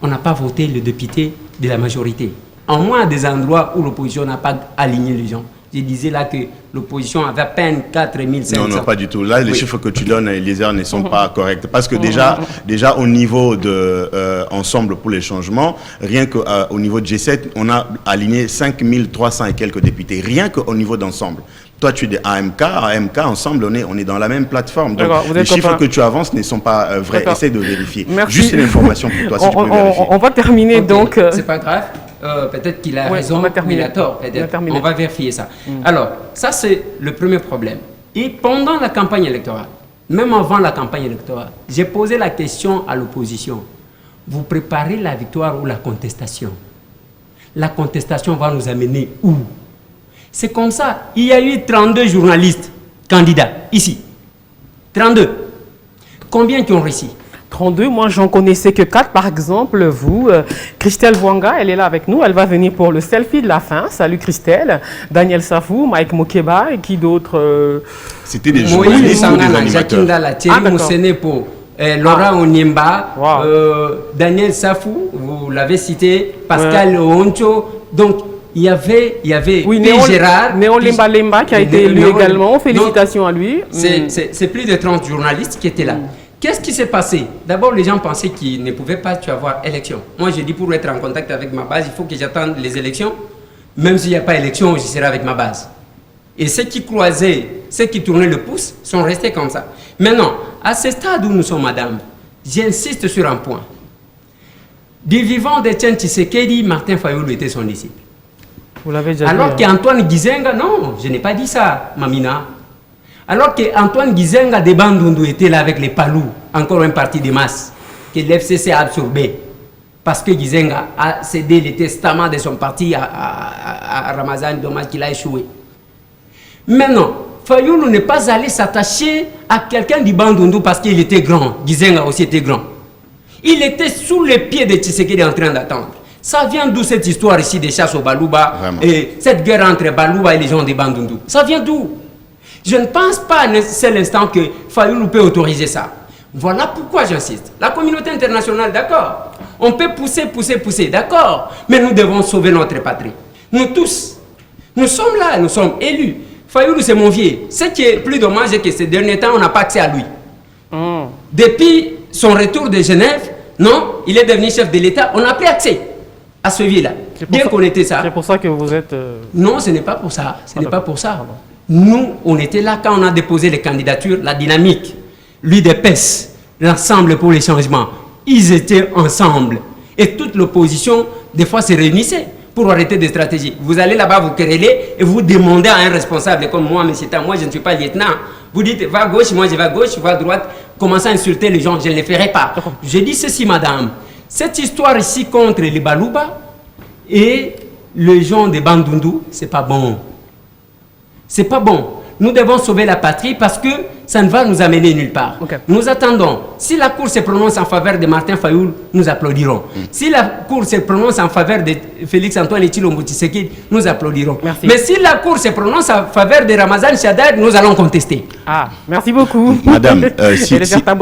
on n'a pas voté le député de la majorité. En moins des endroits où l'opposition n'a pas aligné les gens. Je disais là que l'opposition avait à peine 4500. Non, pas du tout. Là, les chiffres que tu donnes, Eliezer, ne sont pas corrects. Parce que déjà au niveau de Ensemble pour les changements, rien qu'au niveau de G7, on a aligné 5300 et quelques députés. Rien qu'au niveau d'Ensemble. Toi, tu es de AMK, Ensemble, on est dans la même plateforme. Donc, les chiffres que tu avances ne sont pas vrais. Essaie de vérifier. Merci. Juste l'information pour toi, si tu peux vérifier. On va terminer donc. C'est pas grave. Peut-être qu'il a raison, il a tort. On va vérifier ça. Alors, ça c'est le premier problème. Et pendant la campagne électorale, même avant la campagne électorale, j'ai posé la question à l'opposition. Vous préparez la victoire ou la contestation? La contestation va nous amener où? C'est comme ça. Il y a eu 32 journalistes candidats ici. 32. Combien qui ont réussi? 32, moi j'en connaissais que 4, par exemple, vous, Christelle Wanga, elle est là avec nous, elle va venir pour le selfie de la fin. Salut Christelle. Daniel Safou, Mike Mokeba, et qui d'autre? C'était des journalistes ou des animateurs? Laura Onyemba, Daniel Safou, vous l'avez cité, Pascal Oncho, donc il y avait oui, Gérard. Néon Lemba Lemba qui a été élu également, félicitations à lui. C'est plus de 30 journalistes qui étaient là. Qu'est-ce qui s'est passé? D'abord, les gens pensaient qu'ils ne pouvaient pas avoir élection. Moi, j'ai dit pour être en contact avec ma base, il faut que j'attende les élections. Même s'il n'y a pas élection, je serai avec ma base. Et ceux qui croisaient, ceux qui tournaient le pouce, sont restés comme ça. Maintenant, à ce stade où nous sommes, madame, J'insiste sur un point. Du vivant d'Etienne Tshisekedi, Martin Fayulu était son disciple. Vous l'avez déjà Alors dit. qu'Antoine Gizenga, non, je n'ai pas dit ça, Mamina. Alors qu'Antoine Gizenga de Bandundu était là avec les Palous, encore un parti de masse, que l'FCC a absorbé. Parce que Gizenga a cédé le testament de son parti à Ramazan, dommage qu'il a échoué. Maintenant, Fayulu n'est pas allé s'attacher à quelqu'un du Bandundu parce qu'il était grand. Gizenga aussi était grand. Il était sous les pieds de Tshisekedi en train d'attendre. Ça vient d'où cette histoire ici des chasses au Balouba et cette guerre entre Balouba et les gens de Bandundu? Ça vient d'où? Je ne pense pas à un seul instant que Fayulu peut autoriser ça. Voilà pourquoi j'insiste. La communauté internationale, d'accord. On peut pousser, d'accord. Mais nous devons sauver notre patrie. Nous tous. Nous sommes là, nous sommes élus. Fayulu, c'est mon vieux. Ce qui est plus dommage, c'est que ces derniers temps, on n'a pas accès à lui. Depuis son retour de Genève, non, il est devenu chef de l'État. On n'a plus accès à ce vieux-là. Bien qu'on était ça. C'est pour ça que vous êtes... Non, ce n'est pas pour ça. Ce n'est pas pour ça. Nous, on était là quand on a déposé les candidatures, la dynamique, l'UDPS, l'Ensemble pour les changements. Ils étaient ensemble. Et toute l'opposition, des fois, se réunissait pour arrêter des stratégies. Vous allez là-bas, vous querellez et vous demandez à un responsable comme moi, M. Tam, moi je ne suis pas lieutenant. Vous dites, va à gauche, moi je vais à gauche, va à droite, commencez à insulter les gens, je ne les ferai pas. Je dis ceci, madame. Cette histoire ici contre les Balouba et les gens de Bandundu, c'est pas bon. C'est pas bon. Nous devons sauver la patrie parce que ça ne va nous amener nulle part. Nous attendons. Si la Cour se prononce en faveur de Martin Fayulu, nous applaudirons. Si la Cour se prononce en faveur de Félix-Antoine Tshilombo Tshisekedi, nous applaudirons. Merci. Mais si la Cour se prononce en faveur de Ramazan Shadad, nous allons contester. Ah, merci beaucoup. Madame,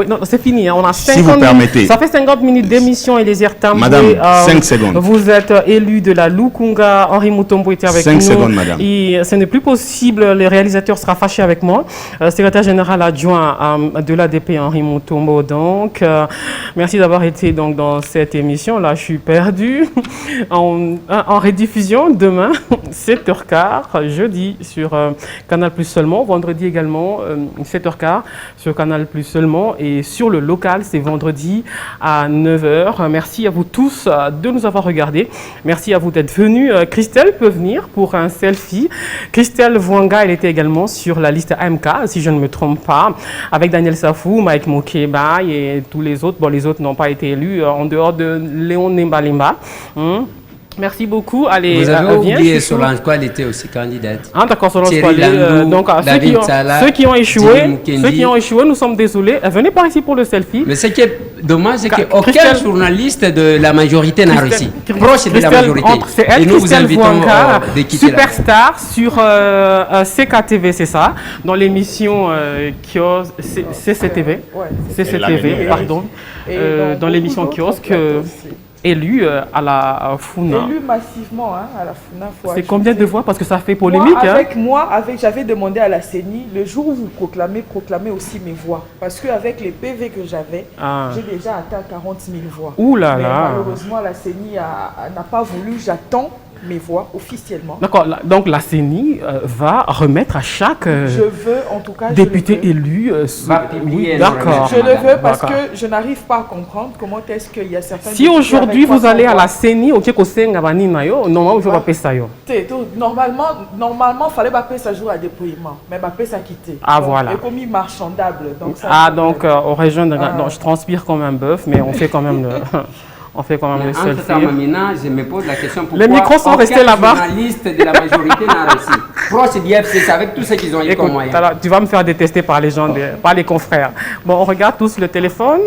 non, c'est fini. Hein. On a 50 si vous permettez. Ça fait 50 minutes d'émission et les Tamboué. Madame, 5 secondes. Vous êtes élu de la Lukunga. Henri Mutombo était avec nous. 5 secondes, madame. Et ce n'est plus possible. Le réalisateur sera fâché avec moi. Secrétaire général adjoint de l'ADP, Henri Mutombo. Donc, merci d'avoir été donc, dans cette émission. Là, je suis perdu. En rediffusion, demain, 7h15, jeudi, sur Canal Plus seulement. Vendredi également, 7h15, sur Canal Plus seulement. Et sur le local, c'est vendredi à 9h. Merci à vous tous de nous avoir regardés. Merci à vous d'être venus. Christelle peut venir pour un selfie. Christelle Vouanga, elle était également sur la liste AMK, si je ne me trompe pas, avec Daniel Safou, Mike Mokeba et tous les autres. Bon, les autres n'ont pas été élus en dehors de Léon Nembalemba. Merci beaucoup. Allez, vous avez oublié Solange Kwal était aussi candidate. Ah d'accord, Solange Kwal. Donc ceux qui ont échoué, nous sommes désolés. Venez par ici pour le selfie. Mais ce qui est dommage, c'est qu'aucun journaliste de la majorité n'a réussi. Proche de la majorité. Et nous vous invitons de quitter superstar sur CKTV, c'est ça, dans l'émission Kiosque, CCTV, CCTV, pardon, dans l'émission Kiosque. Élu à la FUNA. Élu massivement à la FUNA. C'est combien de voix? Parce que ça fait polémique. J'avais demandé à la CENI, le jour où vous proclamez aussi mes voix. Parce qu'avec les PV que j'avais, j'ai déjà atteint 40 000 voix. Ouh là là. Malheureusement, la CENI n'a pas voulu, j'attends mes voix officiellement. D'accord, donc la CENI va remettre à chaque je veux, en tout cas, député élu. Oui, d'accord. Je le veux parce que je n'arrive pas à comprendre comment est-ce qu'il y a certains. Si aujourd'hui vous allez à la CENI, normalement vous avez ça. Normalement, il fallait pas payer ça jour à dépouillement, mais pas payer ça quitter. Ah voilà. Et comme il marchandable. Donc ça, donc au région de je transpire comme un bœuf, mais on fait quand même le. On fait quand même le selfie. Je me pose la question pourquoi les micros sont restés là-bas. La liste de la majorité n'a réussi. Proche du FCC avec tout ce qu'ils ont eu comme moyen. Tu vas me faire détester par les gens, par les confrères. Bon, on regarde tous le téléphone.